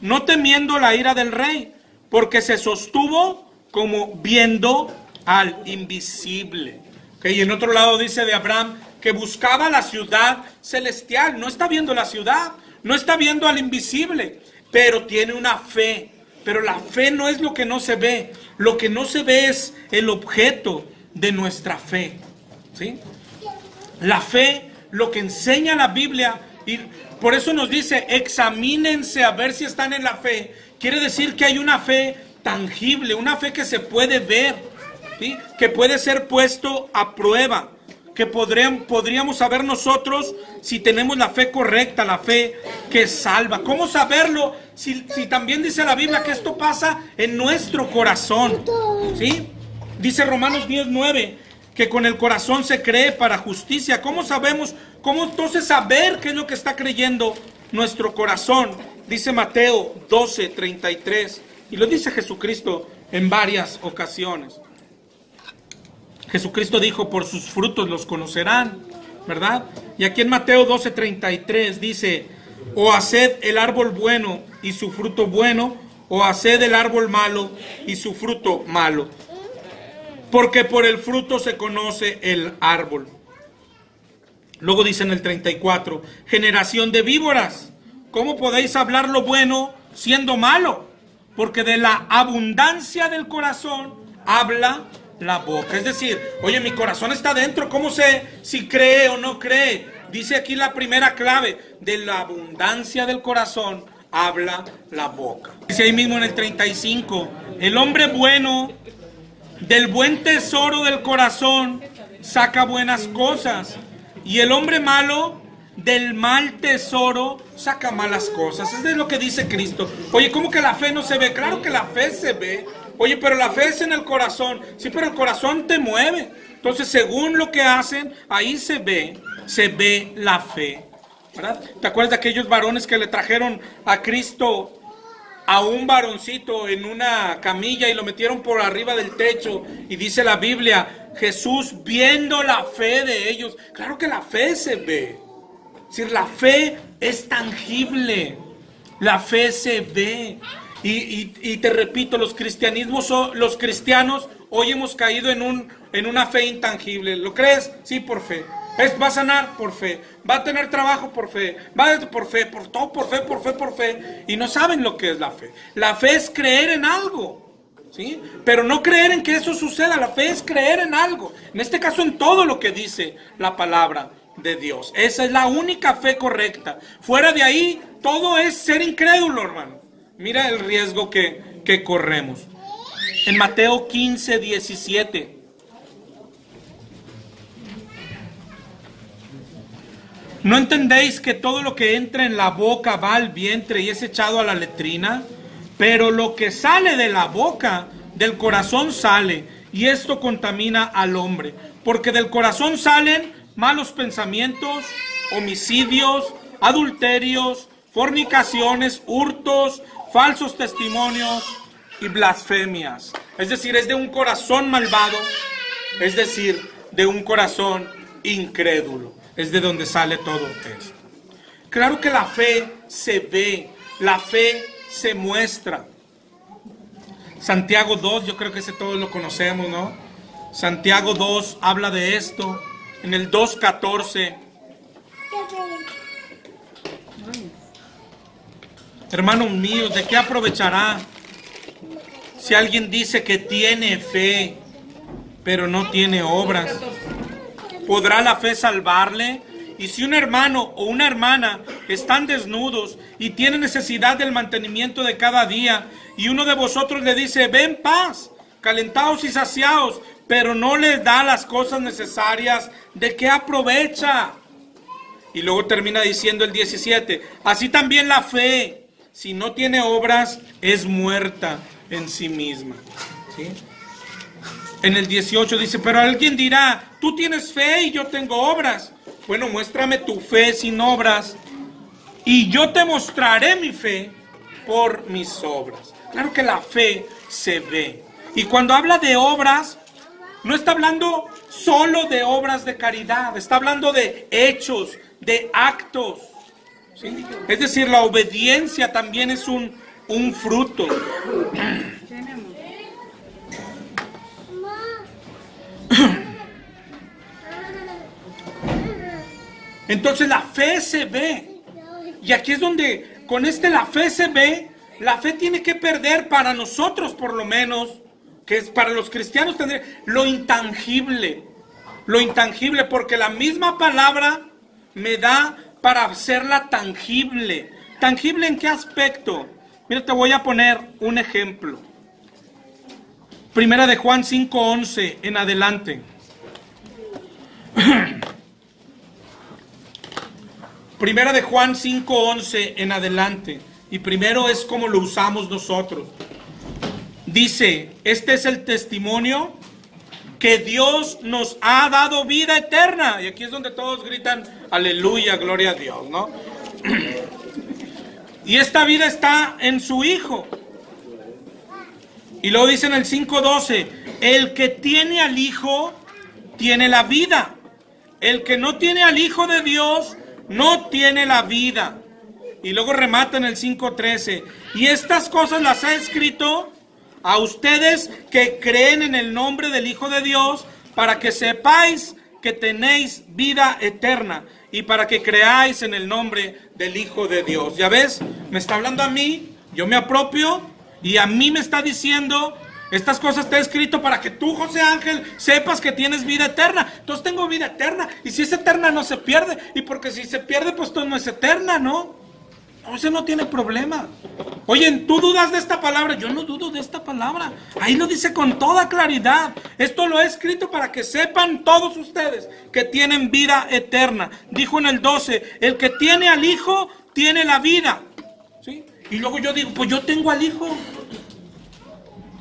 no temiendo la ira del rey, porque se sostuvo como viendo al invisible. ¿Okay? Y en otro lado dice de Abraham que buscaba la ciudad celestial. No está viendo la ciudad, no está viendo al invisible, pero tiene una fe. Pero la fe no es lo que no se ve. Lo que no se ve es el objeto de nuestra fe. ¿Sí? La fe, lo que enseña la Biblia, y por eso nos dice, examínense a ver si están en la fe. Quiere decir que hay una fe tangible, una fe que se puede ver, ¿sí? Que puede ser puesto a prueba, que podríamos saber nosotros si tenemos la fe correcta, la fe que salva. ¿Cómo saberlo? Si también dice la Biblia que esto pasa en nuestro corazón, ¿sí? Dice Romanos 10:9 que con el corazón se cree para justicia. ¿Cómo sabemos? ¿Cómo entonces saber qué es lo que está creyendo nuestro corazón? Dice Mateo 12:33, y lo dice Jesucristo en varias ocasiones. Jesucristo dijo, por sus frutos los conocerán, ¿verdad? Y aquí en Mateo 12:33 dice, o haced el árbol bueno y su fruto bueno, o haced el árbol malo y su fruto malo. Porque por el fruto se conoce el árbol. Luego dice en el 34, generación de víboras, ¿cómo podéis hablar lo bueno siendo malo? Porque de la abundancia del corazón habla la boca. Es decir, oye, mi corazón está dentro, ¿cómo sé si cree o no cree? Dice aquí la primera clave, de la abundancia del corazón habla la boca. Dice ahí mismo en el 35, el hombre bueno del buen tesoro del corazón saca buenas cosas, y el hombre malo del mal tesoro saca malas cosas. Es de lo que dice Cristo. Oye, ¿cómo que la fe no se ve? Claro que la fe se ve. Oye, pero la fe es en el corazón. Sí, pero el corazón te mueve. Entonces, según lo que hacen, ahí se ve la fe, ¿verdad? ¿Te acuerdas de aquellos varones que le trajeron a Cristo a un varoncito en una camilla y lo metieron por arriba del techo? Y dice la Biblia, Jesús viendo la fe de ellos. Claro que la fe se ve. Es decir, la fe es tangible. La fe se ve. Y te repito, los cristianos hoy hemos caído en una fe intangible. ¿Lo crees? Sí, por fe. Va a sanar por fe, va a tener trabajo por fe, por fe, por todo, por fe, por fe, por fe. Y no saben lo que es la fe. La fe es creer en algo, ¿sí? Pero no creer en que eso suceda. La fe es creer en algo. En este caso, en todo lo que dice la palabra de Dios. Esa es la única fe correcta. Fuera de ahí, todo es ser incrédulo, hermano. Mira el riesgo que corremos. En Mateo 15:17. ¿No entendéis que todo lo que entra en la boca va al vientre y es echado a la letrina? Pero lo que sale de la boca, del corazón sale, y esto contamina al hombre. Porque del corazón salen malos pensamientos, homicidios, adulterios, fornicaciones, hurtos, falsos testimonios y blasfemias. Es decir, es de un corazón malvado, es decir, de un corazón incrédulo. Es de donde sale todo esto. Claro que la fe se ve, la fe se muestra. Santiago 2, yo creo que ese todos lo conocemos, ¿no? Santiago 2 habla de esto. En el 2:14. Hermanos míos, ¿de qué aprovechará si alguien dice que tiene fe, pero no tiene obras? ¿Podrá la fe salvarle? Y si un hermano o una hermana están desnudos y tienen necesidad del mantenimiento de cada día, y uno de vosotros le dice, ven paz, calentaos y saciaos, pero no les da las cosas necesarias, ¿de qué aprovecha? Y luego termina diciendo el 17, así también la fe, si no tiene obras, es muerta en sí misma. ¿Sí? En el 18 dice, pero alguien dirá, tú tienes fe y yo tengo obras. Bueno, muéstrame tu fe sin obras y yo te mostraré mi fe por mis obras. Claro que la fe se ve. Y cuando habla de obras, no está hablando solo de obras de caridad, está hablando de hechos, de actos. ¿Sí? Es decir, la obediencia también es un fruto. Entonces la fe se ve. Y aquí es donde con la fe se ve. La fe tiene que perder para nosotros por lo menos, que es para los cristianos tendría lo intangible. Lo intangible, porque la misma palabra me da para hacerla tangible. ¿Tangible en qué aspecto? Mira, te voy a poner un ejemplo. Primera de Juan 5:11 en adelante. Primera de Juan 5:11 en adelante. Y primero es como lo usamos nosotros. Dice, este es el testimonio que Dios nos ha dado vida eterna. Y aquí es donde todos gritan, aleluya, gloria a Dios, ¿no? Y esta vida está en su Hijo. Y luego dice en el 5:12, el que tiene al Hijo, tiene la vida. El que no tiene al Hijo de Dios, no tiene la vida. Y luego remata en el 5:13, y estas cosas las ha escrito a ustedes que creen en el nombre del Hijo de Dios, para que sepáis que tenéis vida eterna, y para que creáis en el nombre del Hijo de Dios. Ya ves, me está hablando a mí, yo me apropio, y a mí me está diciendo, estas cosas te he escrito para que tú, José Ángel, sepas que tienes vida eterna. Entonces tengo vida eterna, y si es eterna no se pierde, y porque si se pierde, pues entonces no es eterna, ¿no? Entonces no tiene problema. Oye, ¿tú dudas de esta palabra? Yo no dudo de esta palabra. Ahí lo dice con toda claridad. Esto lo he escrito para que sepan todos ustedes que tienen vida eterna. Dijo en el 12, el que tiene al Hijo, tiene la vida. ¿Sí? Y luego yo digo, pues yo tengo al Hijo.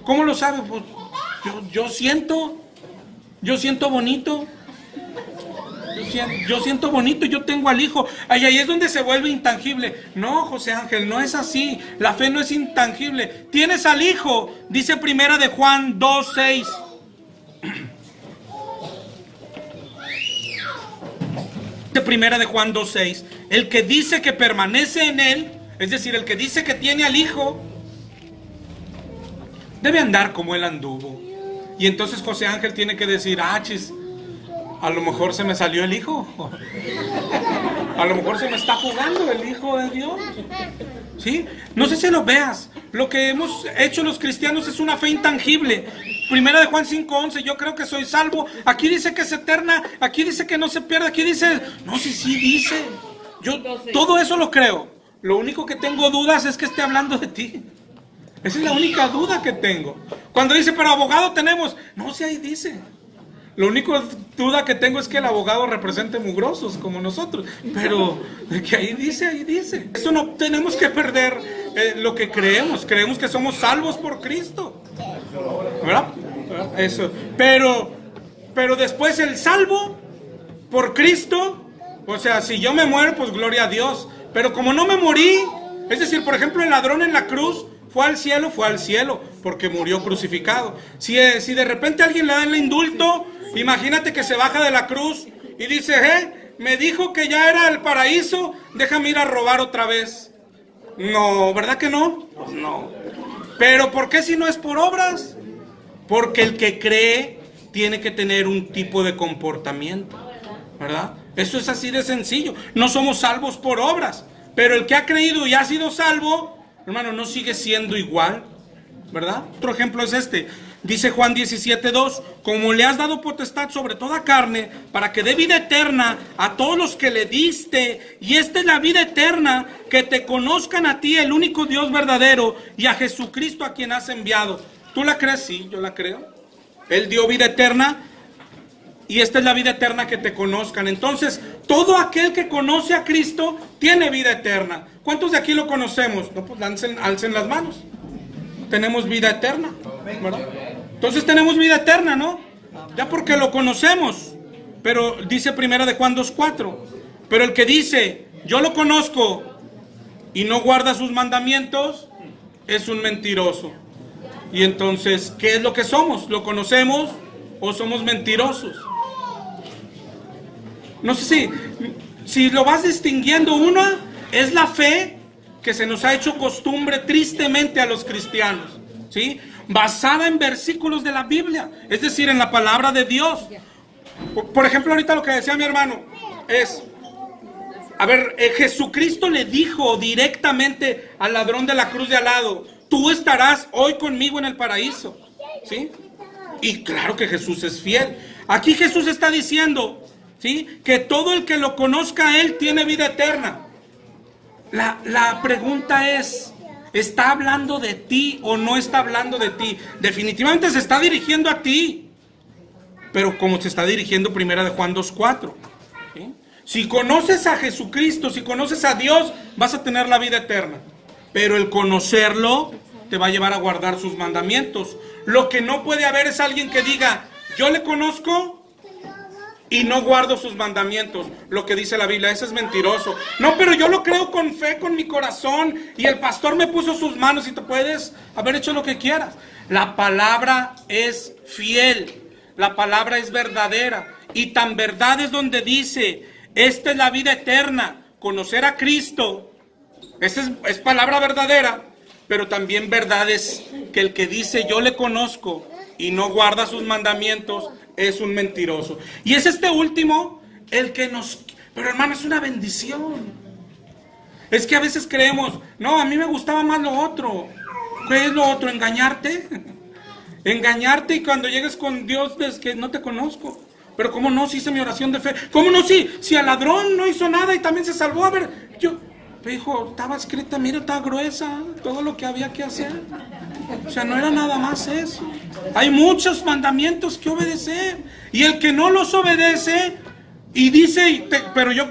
¿Cómo lo sabe? Pues yo siento bonito. Yo siento bonito, yo tengo al Hijo. Ahí es donde se vuelve intangible. No, José Ángel, no es así. La fe no es intangible. Tienes al Hijo, dice Primera de Juan 2:6. Primera de Juan 2:6. El que dice que permanece en Él, es decir, el que dice que tiene al Hijo, debe andar como Él anduvo. Y entonces José Ángel tiene que decir, chis, a lo mejor se me salió el Hijo. A lo mejor se me está jugando el Hijo de Dios. ¿Sí? No sé si lo veas. Lo que hemos hecho los cristianos es una fe intangible. Primera de Juan 5:11, yo creo que soy salvo. Aquí dice que es eterna. Aquí dice que no se pierde. Aquí dice, no, sí dice. Yo todo eso lo creo. Lo único que tengo dudas es que esté hablando de ti. Esa es la única duda que tengo. Cuando dice, pero abogado tenemos. No, si ahí dice. Lo único duda que tengo es que el abogado represente mugrosos como nosotros. Pero que ahí dice. Eso no tenemos que perder lo que creemos. Creemos que somos salvos por Cristo. ¿Verdad? Eso. Pero después el salvo por Cristo, o sea, si yo me muero, pues gloria a Dios. Pero como no me morí, es decir, por ejemplo, el ladrón en la cruz fue al cielo, porque murió crucificado. Si de repente alguien le da el indulto, imagínate que se baja de la cruz y dice, me dijo que ya era el paraíso, déjame ir a robar otra vez. No, ¿verdad que no? Pues no. Pero ¿por qué si no es por obras? Porque el que cree tiene que tener un tipo de comportamiento, ¿verdad? Eso es así de sencillo. No somos salvos por obras, pero el que ha creído y ha sido salvo, hermano, no sigue siendo igual, ¿verdad? Otro ejemplo es este. Dice Juan 17:2, como le has dado potestad sobre toda carne, para que dé vida eterna a todos los que le diste, y esta es la vida eterna, que te conozcan a ti, el único Dios verdadero, y a Jesucristo a quien has enviado. ¿Tú la crees? Sí, yo la creo. Él dio vida eterna, y esta es la vida eterna, que te conozcan. Entonces, todo aquel que conoce a Cristo tiene vida eterna. ¿Cuántos de aquí lo conocemos? No, pues alcen las manos. Tenemos vida eterna, ¿verdad? Entonces tenemos vida eterna, ¿no? Ya porque lo conocemos. Pero dice Primera de Juan 2:4. Pero el que dice, yo lo conozco y no guarda sus mandamientos, es un mentiroso. Y entonces, ¿qué es lo que somos? ¿Lo conocemos o somos mentirosos? No sé si lo vas distinguiendo. Una es la fe que se nos ha hecho costumbre tristemente a los cristianos, ¿sí? Basada en versículos de la Biblia, es decir, en la palabra de Dios. Por ejemplo, ahorita lo que decía mi hermano es, a ver, Jesucristo le dijo directamente al ladrón de la cruz de al lado, tú estarás hoy conmigo en el paraíso, ¿sí? Y claro que Jesús es fiel. Aquí Jesús está diciendo, ¿sí?, que todo el que lo conozca a Él tiene vida eterna. La pregunta es, ¿está hablando de ti o no está hablando de ti? Definitivamente se está dirigiendo a ti, pero como se está dirigiendo Primera de Juan 2:4, ¿sí? Si conoces a Jesucristo, si conoces a Dios, vas a tener la vida eterna, pero el conocerlo te va a llevar a guardar sus mandamientos. Lo que no puede haber es alguien que diga, yo le conozco y no guardo sus mandamientos. Lo que dice la Biblia, ese es mentiroso. No, pero yo lo creo con fe, con mi corazón, y el pastor me puso sus manos y te puedes haber hecho lo que quieras. La palabra es fiel, la palabra es verdadera, y tan verdad es donde dice, esta es la vida eterna, conocer a Cristo. Esa es palabra verdadera, pero también verdad es que el que dice yo le conozco y no guarda sus mandamientos es un mentiroso. Y es este último el que nos... Pero hermano, es una bendición. Es que a veces creemos, no, a mí me gustaba más lo otro. ¿Qué es lo otro? Engañarte. Engañarte, y cuando llegues con Dios ves que no te conozco. Pero ¿cómo no? Si hice mi oración de fe. ¿Cómo no? Si al ladrón no hizo nada y también se salvó. A ver, dijo, estaba escrita, mira, está gruesa, todo lo que había que hacer. O sea, no era nada más eso. Hay muchos mandamientos que obedecer. Y el que no los obedece y dice, pero yo...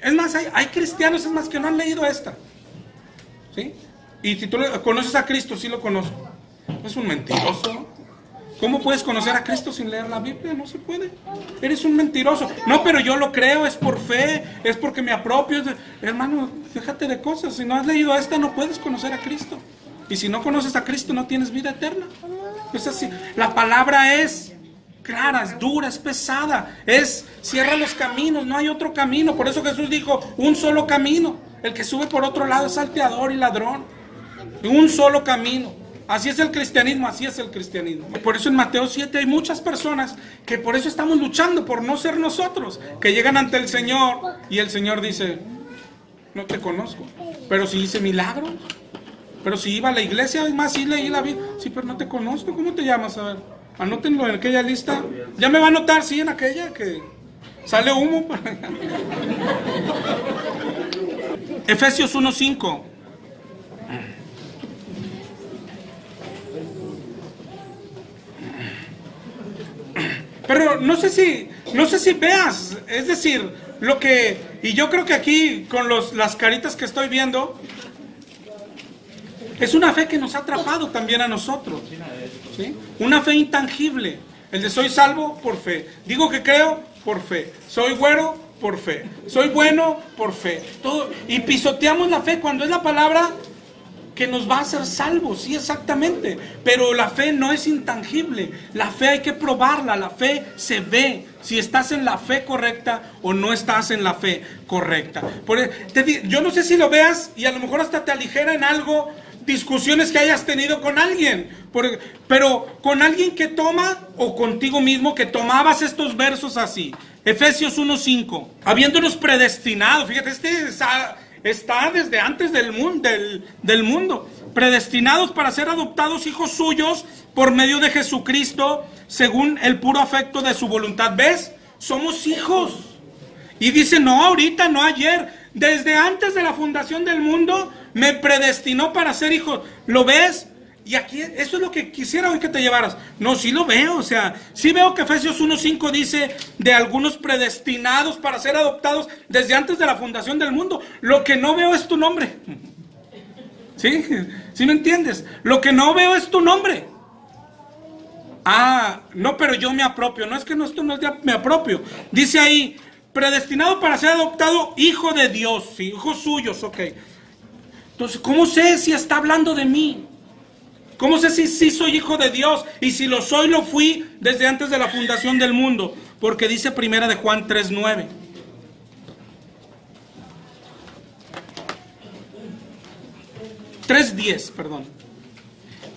Es más, hay cristianos, es más, que no han leído esta. ¿Sí? Y si tú conoces a Cristo, sí lo conozco. Es un mentiroso. ¿Cómo puedes conocer a Cristo sin leer la Biblia? No se puede. Eres un mentiroso. No, pero yo lo creo, es por fe, es porque me apropio. Hermano, déjate de cosas. Si no has leído esta, no puedes conocer a Cristo. Y si no conoces a Cristo, no tienes vida eterna. Es así. La palabra es clara, es dura, es pesada. Cierra los caminos, no hay otro camino. Por eso Jesús dijo, un solo camino. El que sube por otro lado es salteador y ladrón. Un solo camino. Así es el cristianismo, así es el cristianismo. Por eso en Mateo 7 hay muchas personas que por eso estamos luchando, por no ser nosotros, que llegan ante el Señor y el Señor dice, no te conozco, pero si hice milagros, pero si iba a la iglesia, además sí leí la Biblia, sí, pero no te conozco. ¿Cómo te llamas? A ver, anótenlo en aquella lista. Ya me va a anotar, sí, en aquella que sale humo para allá. Efesios 1:5. Pero no sé si veas, es decir, y yo creo que aquí con las caritas que estoy viendo, es una fe que nos ha atrapado también a nosotros, ¿sí? Una fe intangible, el de soy salvo por fe, digo que creo por fe, soy güero por fe, soy bueno por fe, todo, y pisoteamos la fe cuando es la palabra que nos va a hacer salvos, sí, exactamente, pero la fe no es intangible, la fe hay que probarla, la fe se ve, si estás en la fe correcta o no estás en la fe correcta. Yo no sé si lo veas y a lo mejor hasta te aligera en algo, discusiones que hayas tenido con alguien, pero con alguien que toma, o contigo mismo que tomabas estos versos así, Efesios 1:5, habiéndonos predestinado, fíjate, está desde antes del mundo, predestinados para ser adoptados hijos suyos por medio de Jesucristo, según el puro afecto de su voluntad. ¿Ves? Somos hijos. Y dice, no ahorita, no ayer, desde antes de la fundación del mundo, me predestinó para ser hijo. ¿Lo ves? Y aquí, eso es lo que quisiera hoy que te llevaras. No, sí lo veo, o sea, sí veo que Efesios 1:5 dice de algunos predestinados para ser adoptados desde antes de la fundación del mundo. Lo que no veo es tu nombre. ¿Sí? ¿Sí me entiendes? Lo que no veo es tu nombre. Ah, no, pero yo me apropio. No es que esto no es de me apropio. Dice ahí, predestinado para ser adoptado hijo de Dios. Sí, hijos suyos, ok. Entonces, ¿cómo sé si está hablando de mí? ¿Cómo sé si sí soy hijo de Dios? Y si lo soy, lo fui desde antes de la fundación del mundo. Porque dice primera de Juan 3:9. 3:10, perdón.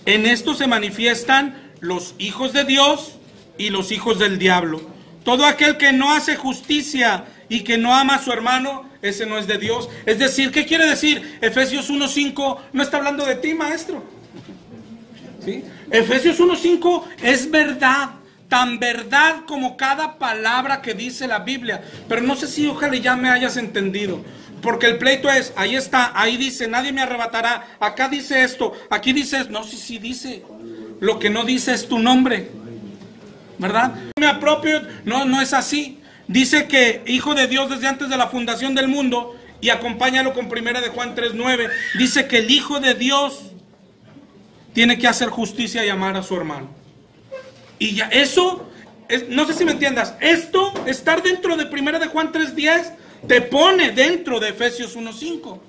En esto se manifiestan los hijos de Dios y los hijos del diablo. Todo aquel que no hace justicia y que no ama a su hermano, ese no es de Dios. Es decir, ¿qué quiere decir? Efesios 1:5 no está hablando de ti, maestro. ¿Sí? Efesios 1:5 es verdad, tan verdad como cada palabra que dice la Biblia. Pero no sé si ojalá ya me hayas entendido. Porque el pleito es, ahí está, ahí dice, nadie me arrebatará. Acá dice esto, aquí dice, no, sí dice. Lo que no dice es tu nombre, ¿verdad? Me apropio, no es así. Dice que hijo de Dios desde antes de la fundación del mundo. Y acompáñalo con primera de Juan 3:9. Dice que el hijo de Dios tiene que hacer justicia y amar a su hermano. Y ya eso no sé si me entiendas, esto, estar dentro de 1 de Juan 3:10, te pone dentro de Efesios 1:5.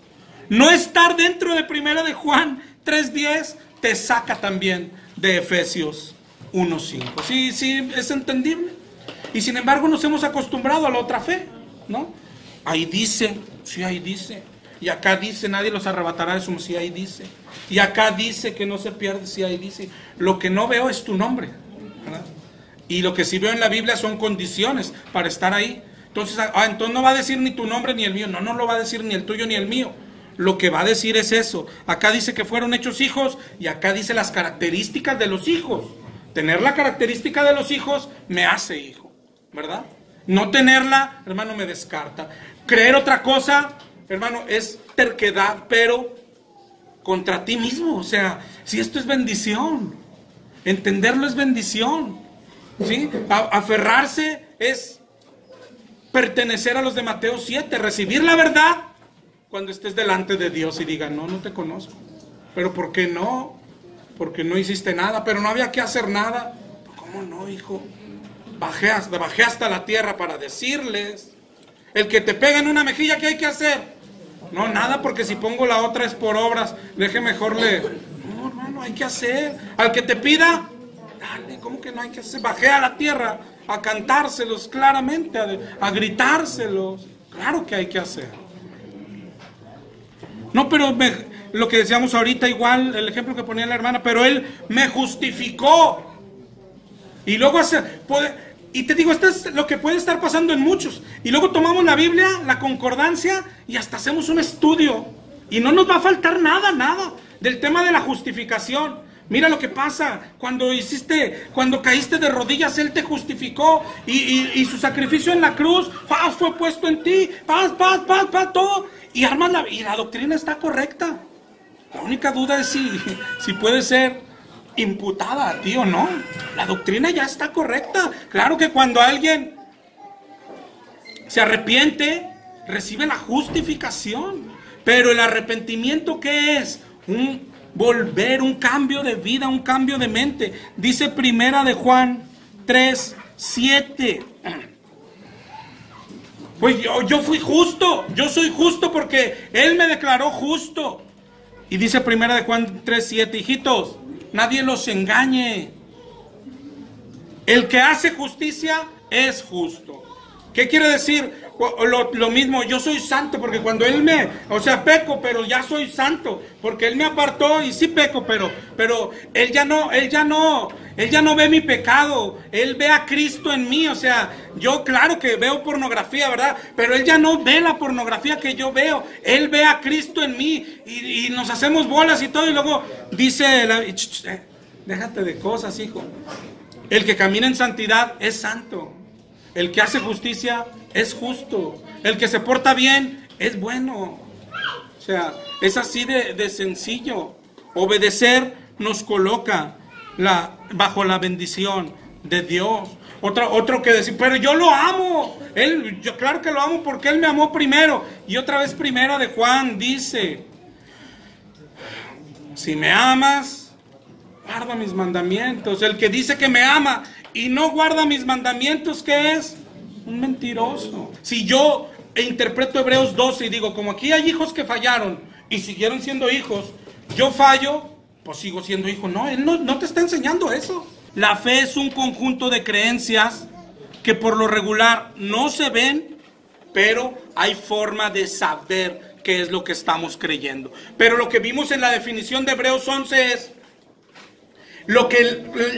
No estar dentro de 1 de Juan 3:10 te saca también de Efesios 1:5. Sí, sí, es entendible. Y sin embargo nos hemos acostumbrado a la otra fe, ¿no? Ahí dice, sí, ahí dice. Y acá dice, nadie los arrebatará de su, sí, ahí dice. Y acá dice que no se pierde, sí, ahí dice. Lo que no veo es tu nombre, ¿verdad? Y lo que sí veo en la Biblia son condiciones para estar ahí. Entonces, entonces no va a decir ni tu nombre ni el mío. No, no lo va a decir ni el tuyo ni el mío. Lo que va a decir es eso. Acá dice que fueron hechos hijos y acá dice las características de los hijos. Tener la característica de los hijos me hace hijo, ¿verdad? No tenerla, hermano, me descarta. Creer otra cosa, hermano, es terquedad, pero contra ti mismo. O sea, si esto es bendición, entenderlo es bendición, ¿sí? Aferrarse es pertenecer a los de Mateo 7, recibir la verdad cuando estés delante de Dios y diga, no, no te conozco. ¿Pero por qué no? Porque no hiciste nada, pero no había que hacer nada. ¿Cómo no, hijo? Bajé hasta la tierra para decirles. El que te pega en una mejilla, ¿qué hay que hacer? No, nada, porque si pongo la otra es por obras. Deje mejor No, hermano, hay que hacer. Al que te pida, dale, ¿cómo que no hay que hacer? Bajé a la tierra a cantárselos claramente, a gritárselos. Claro que hay que hacer. No, pero lo que decíamos ahorita, igual, el ejemplo que ponía la hermana, pero Él me justificó. Y luego y te digo, esto es lo que puede estar pasando en muchos. Y luego tomamos la Biblia, la concordancia, y hasta hacemos un estudio. Y no nos va a faltar nada del tema de la justificación. Mira lo que pasa, cuando caíste de rodillas, Él te justificó, y su sacrificio en la cruz, fue puesto en ti, todo. Y la doctrina está correcta. La única duda es si puede ser imputada a ti o no. La doctrina ya está correcta. Claro que cuando alguien se arrepiente, recibe la justificación. Pero el arrepentimiento, ¿qué es? Un volver, un cambio de vida, un cambio de mente. Dice 1 de Juan 3:7. Pues yo fui justo, yo soy justo porque Él me declaró justo. Y dice 1 de Juan 3:7, hijitos, nadie los engañe. El que hace justicia es justo. ¿Qué quiere decir? Lo mismo, yo soy santo porque cuando Él peco, pero ya soy santo, porque Él me apartó y sí peco, pero Él ya no ve mi pecado, Él ve a Cristo en mí. O sea, yo claro que veo pornografía, ¿verdad? Pero Él ya no ve la pornografía que yo veo, Él ve a Cristo en mí y nos hacemos bolas y todo, y luego dice, déjate de cosas, hijo. El que camina en santidad es santo. El que hace justicia es justo. El que se porta bien es bueno. O sea, es así de sencillo. Obedecer nos coloca bajo la bendición de Dios. Otro que decir, pero yo lo amo. Yo claro que lo amo porque Él me amó primero. Y otra vez 1 de Juan dice, si me amas, guarda mis mandamientos. El que dice que me ama y no guarda mis mandamientos, ¿qué es? Un mentiroso. Si yo interpreto Hebreos 12 y digo, como aquí hay hijos que fallaron y siguieron siendo hijos, yo fallo, pues sigo siendo hijo. No, Él no te está enseñando eso. La fe es un conjunto de creencias que por lo regular no se ven, pero hay forma de saber qué es lo que estamos creyendo. Pero lo que vimos en la definición de Hebreos 11 es,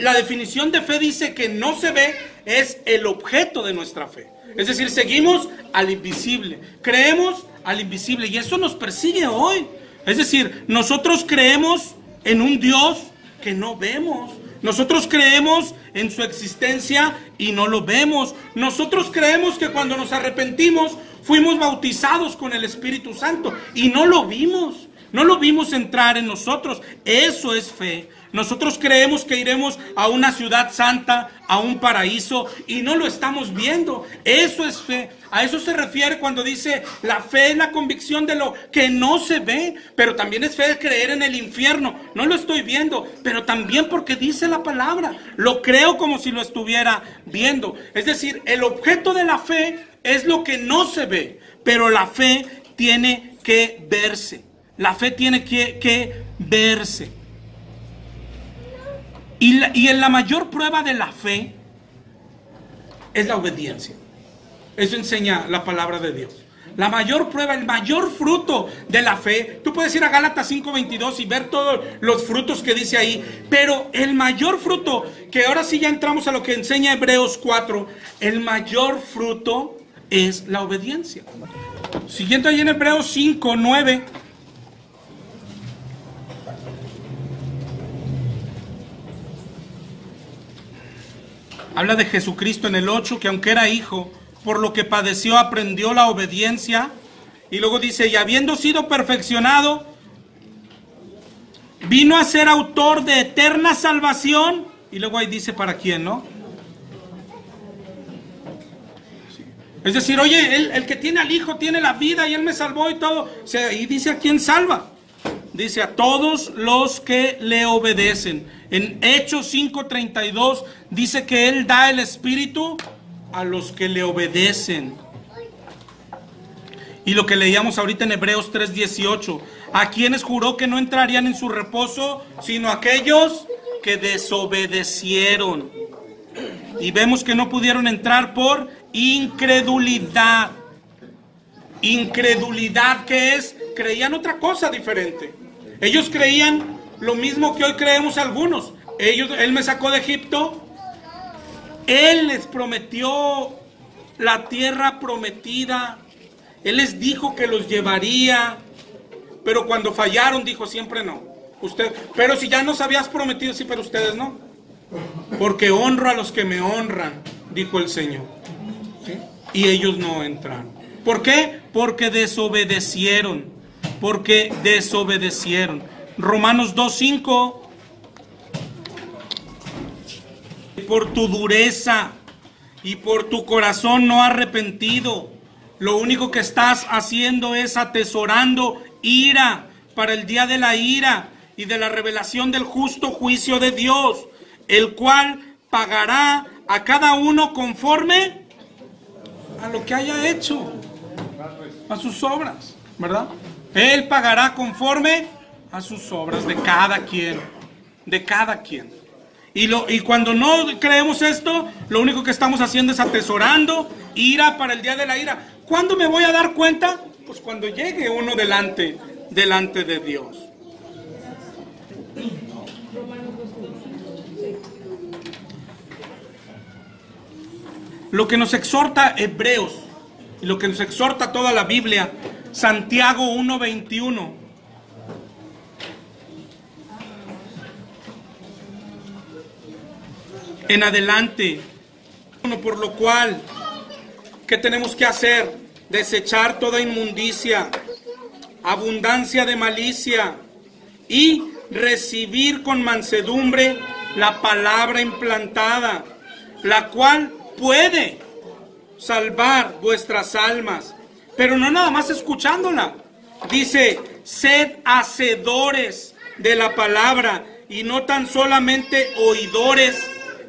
la definición de fe dice que no se ve, es el objeto de nuestra fe. Es decir, seguimos al invisible, creemos al invisible, y eso nos persigue hoy. Es decir, nosotros creemos en un Dios que no vemos. Nosotros creemos en su existencia y no lo vemos. Nosotros creemos que cuando nos arrepentimos fuimos bautizados con el Espíritu Santo y no lo vimos. No lo vimos entrar en nosotros. Eso es fe. Nosotros creemos que iremos a una ciudad santa, a un paraíso, y no lo estamos viendo. Eso es fe. A eso se refiere cuando dice la fe es la convicción de lo que no se ve, pero también es fe de creer en el infierno. No lo estoy viendo, pero también porque dice la palabra, lo creo como si lo estuviera viendo. Es decir, el objeto de la fe es lo que no se ve, pero la fe tiene que verse. La fe tiene que verse. Y en la mayor prueba de la fe es la obediencia. Eso enseña la palabra de Dios. La mayor prueba, el mayor fruto de la fe. Tú puedes ir a Gálatas 5:22 y ver todos los frutos que dice ahí. Pero el mayor fruto, que ahora sí ya entramos a lo que enseña Hebreos 4. El mayor fruto es la obediencia. Siguiendo ahí en Hebreos 5:9. Habla de Jesucristo en el 8, que aunque era hijo, por lo que padeció aprendió la obediencia. Y luego dice, y habiendo sido perfeccionado, vino a ser autor de eterna salvación. Y luego ahí dice para quién, ¿no? Es decir, oye, el que tiene al hijo tiene la vida y él me salvó y todo. O sea, y dice a quién salva. Dice a todos los que le obedecen. En Hechos 5:32 dice que Él da el Espíritu a los que le obedecen. Y lo que leíamos ahorita en Hebreos 3:18, a quienes juró que no entrarían en su reposo, sino aquellos que desobedecieron. Y vemos que no pudieron entrar por incredulidad. Incredulidad, ¿qué es? Creían otra cosa diferente. Ellos creían lo mismo que hoy creemos algunos. Él me sacó de Egipto. Él les prometió la tierra prometida. Él les dijo que los llevaría. Pero cuando fallaron dijo siempre no. Pero si ya nos habías prometido, sí, pero ustedes no. Porque honro a los que me honran, dijo el Señor. ¿Sí? Y ellos no entraron. ¿Por qué? Porque desobedecieron. Porque desobedecieron. Romanos 2:5. Por tu dureza y por tu corazón no arrepentido, lo único que estás haciendo es atesorando ira para el día de la ira y de la revelación del justo juicio de Dios, el cual pagará a cada uno conforme a lo que haya hecho, a sus obras, ¿verdad? Él pagará conforme a sus obras de cada quien, de cada quien. Y cuando no creemos esto, lo único que estamos haciendo es atesorando ira para el día de la ira. ¿Cuándo me voy a dar cuenta? Pues cuando llegue uno delante de Dios. Lo que nos exhorta Hebreos y lo que nos exhorta toda la Biblia, Santiago 1:21. En adelante, por lo cual, ¿qué tenemos que hacer? Desechar toda inmundicia, abundancia de malicia y recibir con mansedumbre la palabra implantada, la cual puede salvar vuestras almas. Pero no nada más escuchándola. Dice, sed hacedores de la palabra y no tan solamente oidores,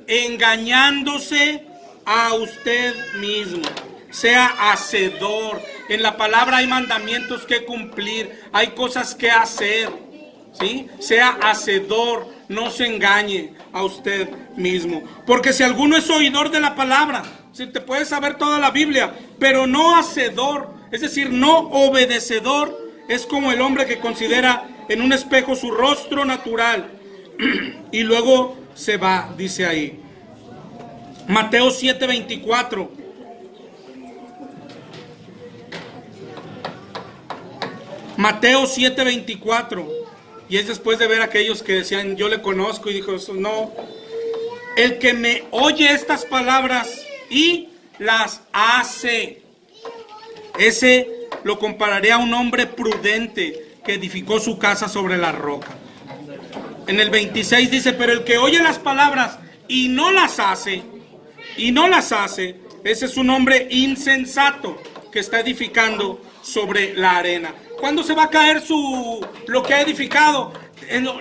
engañándose a usted mismo. Sea hacedor. En la palabra hay mandamientos que cumplir, hay cosas que hacer, ¿sí? Sea hacedor, no se engañe a usted mismo. Porque si alguno es oidor de la palabra, si te puedes saber toda la Biblia, pero no hacedor, es decir, no obedecedor, es como el hombre que considera en un espejo su rostro natural y luego se va, dice ahí. Mateo 7:24. Mateo 7:24. Y es después de ver a aquellos que decían, yo le conozco, y dijo, no. El que me oye estas palabras y las hace, ese lo compararé a un hombre prudente que edificó su casa sobre la roca. En el 26 dice, pero el que oye las palabras y no las hace, ese es un hombre insensato que está edificando sobre la arena. ¿Cuándo se va a caer lo que ha edificado?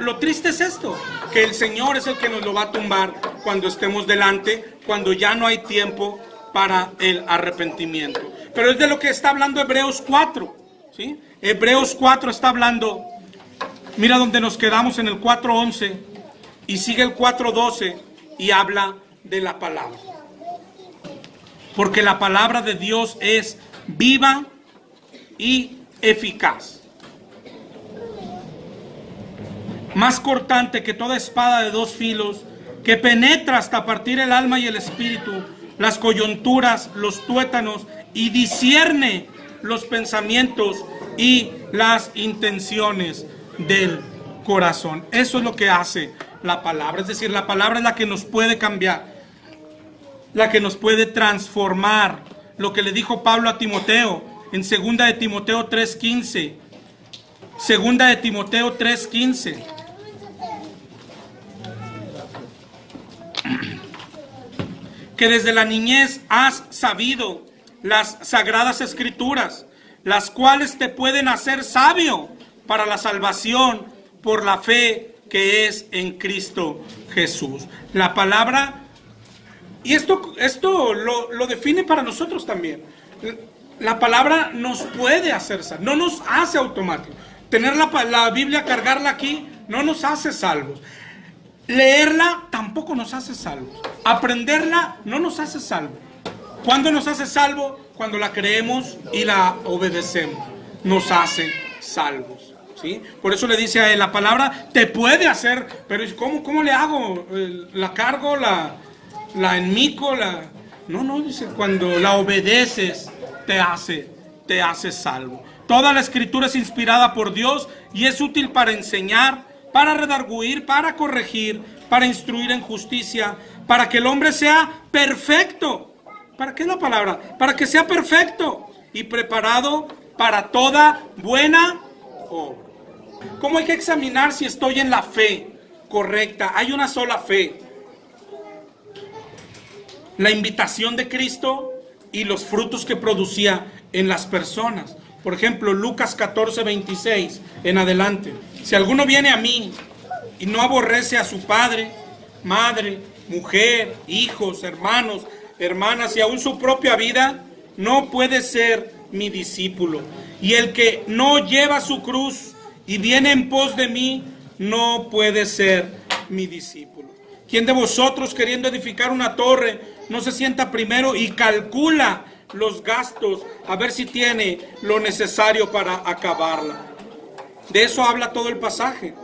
Lo triste es esto, que el Señor es el que nos lo va a tumbar cuando estemos delante, cuando ya no hay tiempo para el arrepentimiento. Pero es de lo que está hablando Hebreos 4, ¿sí? Hebreos 4 está hablando, mira donde nos quedamos en el 4:11 y sigue el 4:12 y habla de la palabra. Porque la palabra de Dios es viva y eficaz, más cortante que toda espada de dos filos, que penetra hasta partir el alma y el espíritu, las coyunturas, los tuétanos, y discierne los pensamientos y las intenciones del corazón. Eso es lo que hace la palabra. Es decir, la palabra es la que nos puede cambiar, la que nos puede transformar. Lo que le dijo Pablo a Timoteo en 2 de Timoteo 3:15. 2 de Timoteo 3:15. Que desde la niñez has sabido las sagradas escrituras, las cuales te pueden hacer sabio para la salvación por la fe que es en Cristo Jesús. La palabra, y esto lo define para nosotros también. La palabra nos puede hacer salvos, no nos hace automático. Tener la Biblia, cargarla aquí, no nos hace salvos. Leerla tampoco nos hace salvos. Aprenderla no nos hace salvos. ¿Cuándo nos hace salvo? Cuando la creemos y la obedecemos. Nos hace salvos, ¿sí? Por eso le dice a él, la palabra te puede hacer, pero ¿cómo le hago? ¿La cargo? ¿La enmico? No, dice, cuando la obedeces te hace salvo. Toda la escritura es inspirada por Dios y es útil para enseñar, para redarguir, para corregir, para instruir en justicia, para que el hombre sea perfecto. ¿Para qué es la palabra? Para que sea perfecto y preparado para toda buena obra. ¿Cómo hay que examinar si estoy en la fe correcta? Hay una sola fe. La invitación de Cristo y los frutos que producía en las personas. Por ejemplo, Lucas 14:26 en adelante. Si alguno viene a mí y no aborrece a su padre, madre, mujer, hijos, hermanos, hermanas y aún su propia vida, no puede ser mi discípulo. Y el que no lleva su cruz y viene en pos de mí, no puede ser mi discípulo. ¿Quién de vosotros, queriendo edificar una torre, no se sienta primero y calcula los gastos a ver si tiene lo necesario para acabarla? De eso habla todo el pasaje,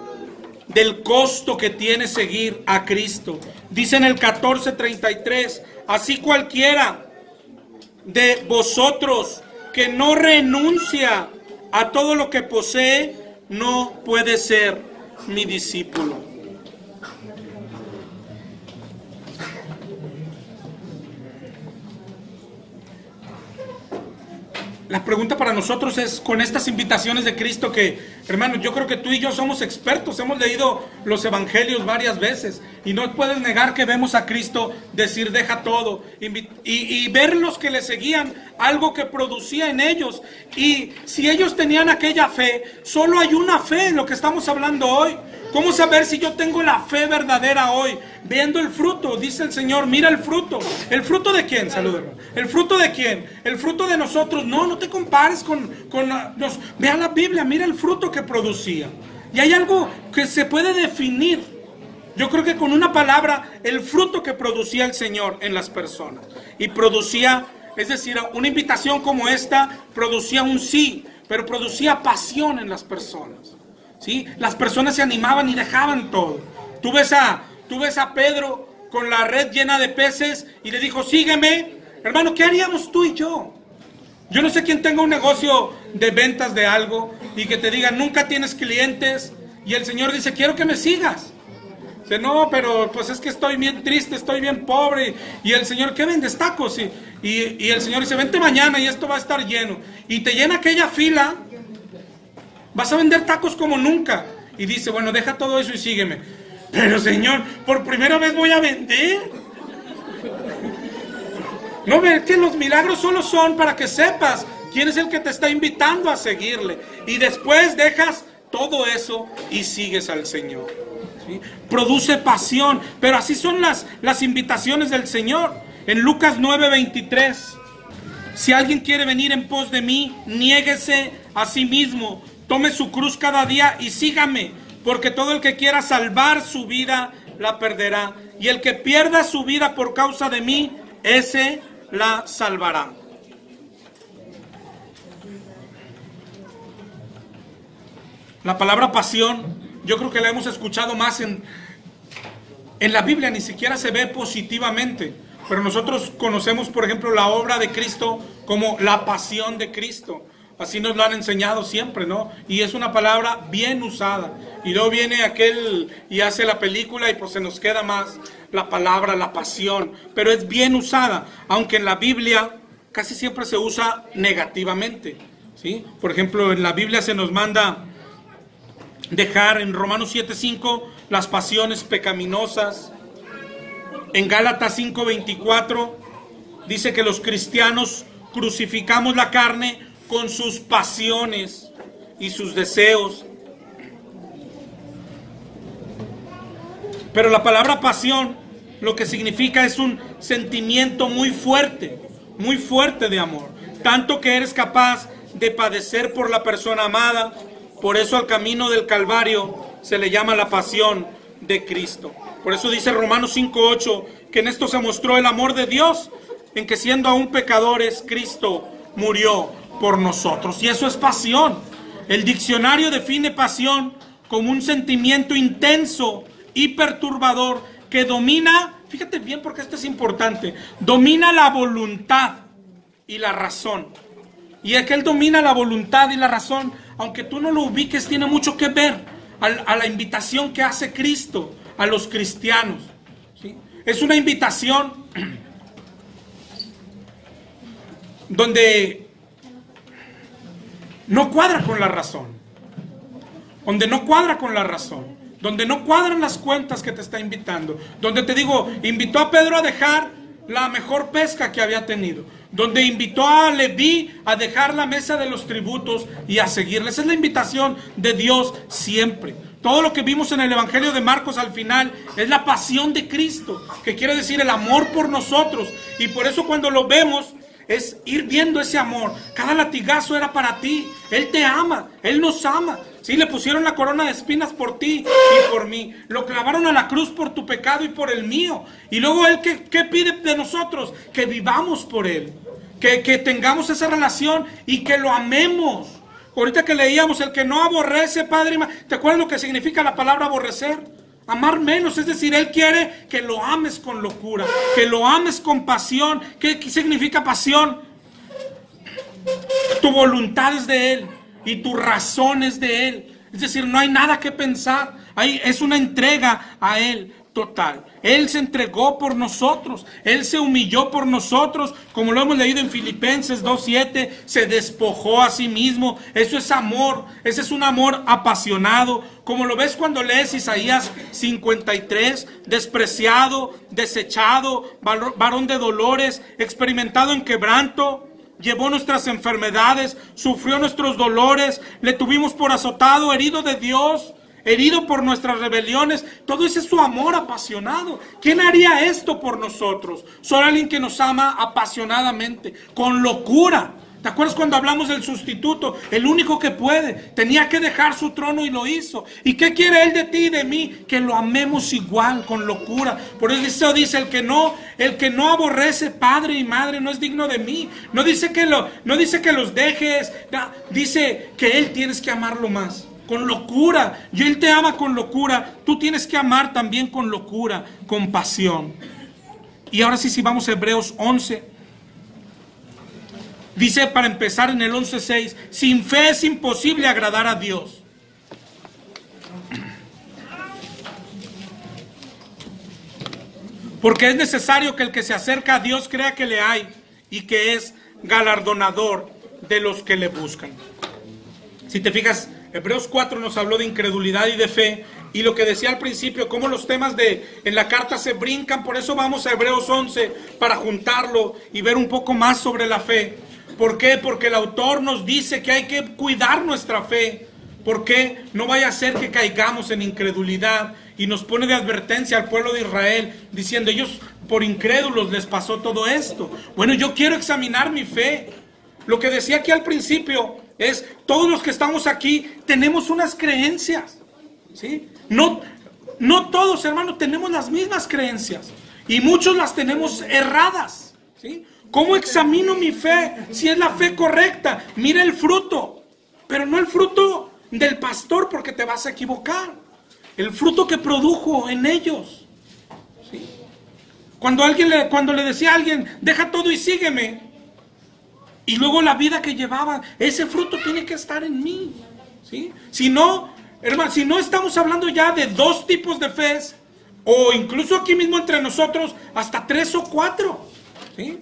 del costo que tiene seguir a Cristo. Dice en el 14:33, así cualquiera de vosotros que no renuncia a todo lo que posee, no puede ser mi discípulo. La pregunta para nosotros es, con estas invitaciones de Cristo que, hermanos, yo creo que tú y yo somos expertos, hemos leído los evangelios varias veces y no puedes negar que vemos a Cristo decir deja todo y ver los que le seguían, algo que producía en ellos. Y si ellos tenían aquella fe, solo hay una fe en lo que estamos hablando hoy. ¿Cómo saber si yo tengo la fe verdadera hoy? Viendo el fruto, dice el Señor, mira el fruto. ¿El fruto de quién? Salud, hermano. ¿El fruto de quién? El fruto de nosotros. No te compares vea la Biblia, mira el fruto que producía. Y hay algo que se puede definir. Yo creo que con una palabra, el fruto que producía el Señor en las personas. Y producía, es decir, una invitación como esta, producía un sí, pero producía pasión en las personas. ¿Sí? Las personas se animaban y dejaban todo. Tú ves a Pedro con la red llena de peces y le dijo, sígueme. Hermano, ¿qué haríamos tú y yo? Yo no sé quién tenga un negocio de ventas de algo y que te diga, nunca tienes clientes, y el Señor dice, quiero que me sigas. Dice, no, pero pues es que estoy bien triste, estoy bien pobre. Y el Señor, ¿qué vendes? Tacos. Y el Señor dice, vente mañana y esto va a estar lleno. Y te llena aquella fila. Vas a vender tacos como nunca. y dice, bueno, deja todo eso y sígueme. Pero Señor, por primera vez voy a vender. No, ve que los milagros solo son para que sepas quién es el que te está invitando a seguirle. Y después dejas todo eso y sigues al Señor. ¿Sí? Produce pasión, pero así son las invitaciones del Señor. En Lucas 9:23, si alguien quiere venir en pos de mí, niéguese a sí mismo, tome su cruz cada día y sígame, porque todo el que quiera salvar su vida la perderá, y el que pierda su vida por causa de mí, ese la salvará. La palabra pasión, yo creo que la hemos escuchado más en la Biblia, ni siquiera se ve positivamente, pero nosotros conocemos, por ejemplo, la obra de Cristo como la pasión de Cristo. Así nos lo han enseñado siempre, ¿no? Y es una palabra bien usada. Y luego viene aquel y hace la película y pues se nos queda más la palabra, la pasión. Pero es bien usada, aunque en la Biblia casi siempre se usa negativamente, ¿sí? Por ejemplo, en la Biblia se nos manda dejar en Romanos 7:5 las pasiones pecaminosas. En Gálatas 5:24 dice que los cristianos crucificamos la carne con sus pasiones y sus deseos. Pero la palabra pasión lo que significa es un sentimiento muy fuerte de amor. Tanto que eres capaz de padecer por la persona amada. Por eso al camino del Calvario se le llama la pasión de Cristo. Por eso dice Romanos 5:8 que en esto se mostró el amor de Dios, en que siendo aún pecadores, Cristo murió por nosotros. Y eso es pasión. El diccionario define pasión como un sentimiento intenso y perturbador que domina, fíjate bien porque esto es importante, domina la voluntad y la razón. Y aquel domina la voluntad y la razón, aunque tú no lo ubiques, tiene mucho que ver a la invitación que hace Cristo a los cristianos, ¿sí? Es una invitación donde no cuadra con la razón, donde no cuadra con la razón, donde no cuadran las cuentas que te está invitando, donde te digo, invitó a Pedro a dejar la mejor pesca que había tenido, donde invitó a Leví a dejar la mesa de los tributos y a seguirle. Esa es la invitación de Dios siempre. Todo lo que vimos en el Evangelio de Marcos al final es la pasión de Cristo, que quiere decir el amor por nosotros, y por eso cuando lo vemos es ir viendo ese amor. Cada latigazo era para ti. Él te ama, Él nos ama. Sí, le pusieron la corona de espinas por ti y por mí. Lo clavaron a la cruz por tu pecado y por el mío. Y luego Él, ¿qué pide de nosotros? Que vivamos por Él. Que tengamos esa relación y que lo amemos. Ahorita que leíamos, el que no aborrece, padre y madre. ¿Te acuerdas lo que significa la palabra aborrecer? Amar menos, es decir, Él quiere que lo ames con locura, que lo ames con pasión. ¿Qué significa pasión? Tu voluntad es de Él y tu razón es de Él. Es decir, no hay nada que pensar. Es una entrega a Él total. Él se entregó por nosotros. Él se humilló por nosotros. Como lo hemos leído en Filipenses 2:7, se despojó a sí mismo. Eso es amor. Ese es un amor apasionado. Como lo ves cuando lees Isaías 53, despreciado, desechado, varón de dolores, experimentado en quebranto. Llevó nuestras enfermedades, sufrió nuestros dolores, le tuvimos por azotado, herido de Dios, herido por nuestras rebeliones. Todo ese es su amor apasionado. ¿Quién haría esto por nosotros? Solo alguien que nos ama apasionadamente, con locura. ¿Te acuerdas cuando hablamos del sustituto? El único que puede. Tenía que dejar su trono y lo hizo. ¿Y qué quiere Él de ti y de mí? Que lo amemos igual, con locura. Por eso dice, el que no aborrece padre y madre no es digno de mí. No dice que los dejes. No, dice que Él tienes que amarlo más. Con locura. Y Él te ama con locura. Tú tienes que amar también con locura, con pasión. Y ahora sí, si vamos a Hebreos 11. Dice, para empezar en el 11:6, sin fe es imposible agradar a Dios. Porque es necesario que el que se acerca a Dios crea que le hay y que es galardonador de los que le buscan. Si te fijas, Hebreos 4 nos habló de incredulidad y de fe. Y lo que decía al principio, cómo los temas en la carta se brincan. Por eso vamos a Hebreos 11 para juntarlo y ver un poco más sobre la fe. ¿Por qué? Porque el autor nos dice que hay que cuidar nuestra fe. ¿Por qué? No vaya a ser que caigamos en incredulidad. Y nos pone de advertencia al pueblo de Israel, diciendo, ellos por incrédulos les pasó todo esto. Bueno, yo quiero examinar mi fe. Lo que decía aquí al principio es, todos los que estamos aquí tenemos unas creencias, ¿sí? No todos, hermanos, tenemos las mismas creencias. Y muchos las tenemos erradas, ¿sí? ¿Cómo examino mi fe? Si es la fe correcta, mira el fruto. Pero no el fruto del pastor, porque te vas a equivocar. El fruto que produjo en ellos, ¿sí? Cuando le decía a alguien, deja todo y sígueme, y luego la vida que llevaban, ese fruto tiene que estar en mí, ¿sí? Si no, hermano, si no estamos hablando ya de dos tipos de fe, o incluso aquí mismo entre nosotros, hasta 3 o 4, ¿sí?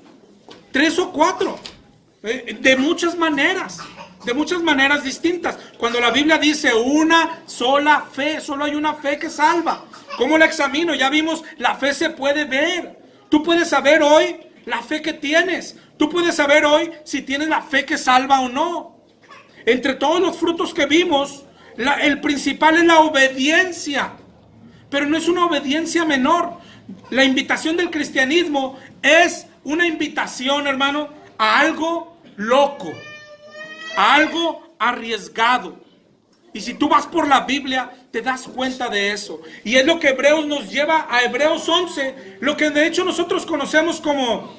3 o 4, de muchas maneras distintas. Cuando la Biblia dice una sola fe, solo hay una fe que salva. ¿Cómo la examino? Ya vimos, la fe se puede ver. Tú puedes saber hoy la fe que tienes. Tú puedes saber hoy si tienes la fe que salva o no. Entre todos los frutos que vimos, el principal es la obediencia. Pero no es una obediencia menor. La invitación del cristianismo es una invitación, hermano, a algo loco, a algo arriesgado. Y si tú vas por la Biblia, te das cuenta de eso. Y es lo que Hebreos nos lleva a Hebreos 11, lo que de hecho nosotros conocemos como,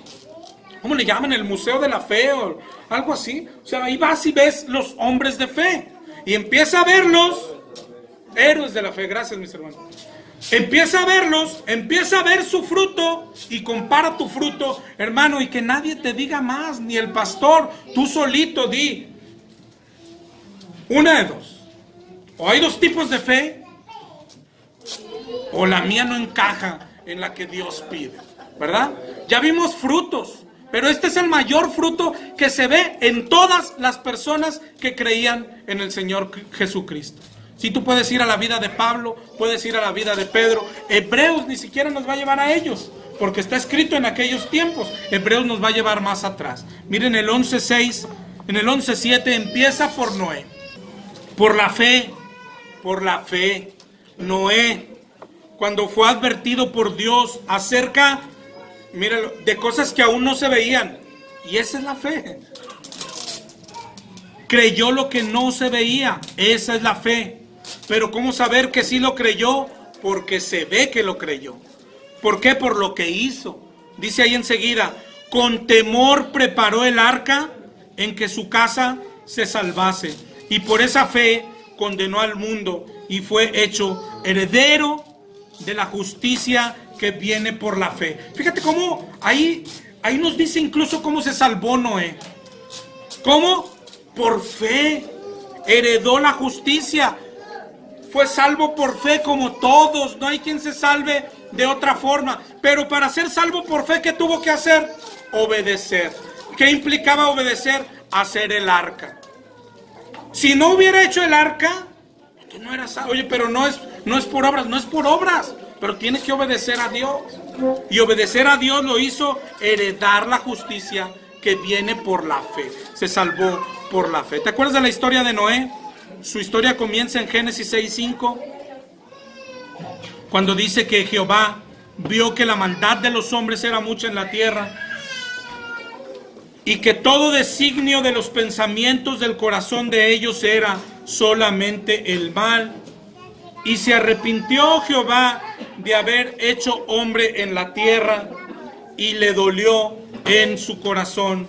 ¿cómo le llaman? El Museo de la Fe o algo así. O sea, ahí vas y ves los hombres de fe. Y empieza a verlos, héroes de la fe. Gracias, mis hermanos. Empieza a verlos, empieza a ver su fruto y compara tu fruto, hermano, y que nadie te diga más, ni el pastor, tú solito di. Una de dos. O hay dos tipos de fe, o la mía no encaja en la que Dios pide, ¿verdad? Ya vimos frutos, pero este es el mayor fruto que se ve en todas las personas que creían en el Señor Jesucristo. Si tú puedes ir a la vida de Pablo, puedes ir a la vida de Pedro. Hebreos ni siquiera nos va a llevar a ellos, porque está escrito en aquellos tiempos. Hebreos nos va a llevar más atrás. Miren el 11:6, en el 11:7 empieza por Noé. Por la fe, Noé, cuando fue advertido por Dios acerca, míralo, de cosas que aún no se veían, y esa es la fe. Creyó lo que no se veía, esa es la fe. Pero ¿cómo saber que sí lo creyó? Porque se ve que lo creyó. ¿Por qué? Por lo que hizo. Dice ahí enseguida, con temor preparó el arca en que su casa se salvase. Y por esa fe condenó al mundo y fue hecho heredero de la justicia que viene por la fe. Fíjate cómo ahí nos dice incluso cómo se salvó Noé. ¿Cómo? Por fe. Heredó la justicia. Fue salvo por fe como todos. No hay quien se salve de otra forma. Pero para ser salvo por fe, ¿qué tuvo que hacer? Obedecer. ¿Qué implicaba obedecer? Hacer el arca. Si no hubiera hecho el arca, no era salvo. Oye, pero no es por obras, no es por obras. Pero tiene que obedecer a Dios. Y obedecer a Dios lo hizo heredar la justicia que viene por la fe. Se salvó por la fe. ¿Te acuerdas de la historia de Noé? Su historia comienza en Génesis 6:5, cuando dice que Jehová vio que la maldad de los hombres era mucha en la tierra y que todo designio de los pensamientos del corazón de ellos era solamente el mal. Y se arrepintió Jehová de haber hecho hombre en la tierra y le dolió en su corazón.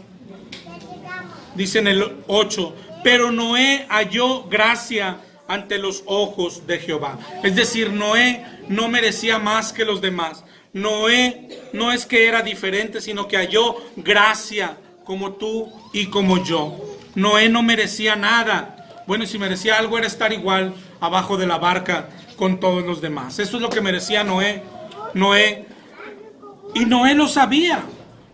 Dice en el 8, pero Noé halló gracia ante los ojos de Jehová. Es decir, Noé no merecía más que los demás. Noé no es que era diferente, sino que halló gracia como tú y como yo. Noé no merecía nada. Bueno, y si merecía algo era estar igual abajo de la barca con todos los demás. Eso es lo que merecía Noé. Y Noé lo sabía.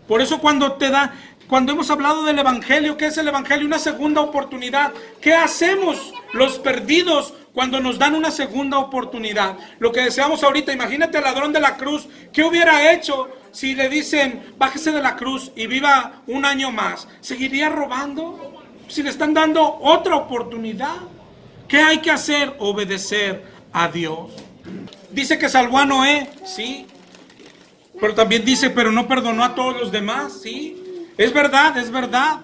Por eso cuando hemos hablado del Evangelio, ¿qué es el Evangelio? Una segunda oportunidad. ¿Qué hacemos los perdidos cuando nos dan una segunda oportunidad. Lo que deseamos ahorita, imagínate al ladrón de la cruz, ¿qué hubiera hecho si le dicen, bájese de la cruz y viva un año más? ¿Seguiría robando? Si le están dando otra oportunidad. ¿Qué hay que hacer? Obedecer a Dios. Dice que salvó a Noé, sí. Pero también dice, pero no perdonó a todos los demás, sí. Es verdad, es verdad.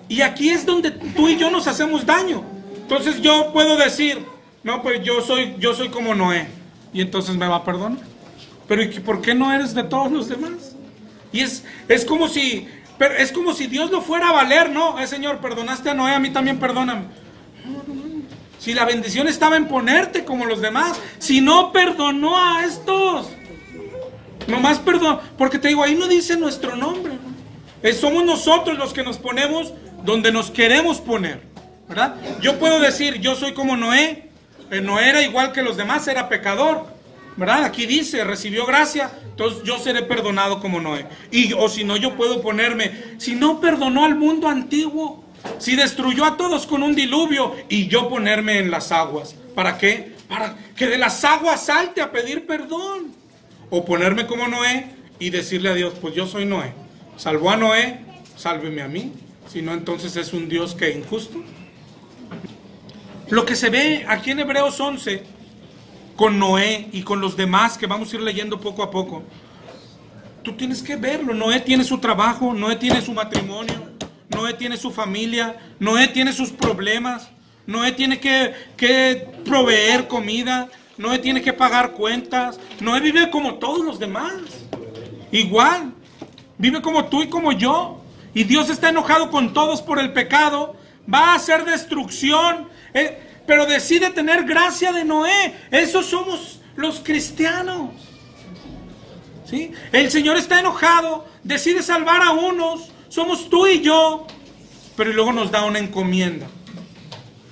Y aquí es donde tú y yo nos hacemos daño. Entonces yo puedo decir, no, pues yo soy como Noé. Y entonces me va a perdonar. Pero ¿y por qué no eres de todos los demás? Y es como si Dios lo fuera a valer, ¿no? Señor, perdonaste a Noé, a mí también perdóname. Si la bendición estaba en ponerte como los demás, si no perdonó a estos, nomás perdón, porque te digo, ahí no dice nuestro nombre, ¿no? Somos nosotros los que nos ponemos donde nos queremos poner, ¿verdad? Yo puedo decir, yo soy como Noé. Noé era igual que los demás, era pecador, ¿verdad? Aquí dice, recibió gracia, entonces yo seré perdonado como Noé. O si no, yo puedo ponerme, si no perdonó al mundo antiguo, si destruyó a todos con un diluvio, y yo ponerme en las aguas. ¿Para qué? Para que de las aguas salte a pedir perdón. O ponerme como Noé y decirle a Dios, pues yo soy Noé. Salvó a Noé, sálveme a mí. Si no, entonces es un Dios que es injusto. Lo que se ve aquí en Hebreos 11, con Noé y con los demás que vamos a ir leyendo poco a poco, tú tienes que verlo. Noé tiene su trabajo, Noé tiene su matrimonio, Noé tiene su familia, Noé tiene sus problemas, Noé tiene que proveer comida, Noé tiene que pagar cuentas, Noé vive como todos los demás, igual, vive como tú y como yo, y Dios está enojado con todos por el pecado, va a hacer destrucción, pero decide tener gracia de Noé. Esos somos los cristianos, ¿sí? El Señor está enojado, decide salvar a unos, somos tú y yo, pero luego nos da una encomienda,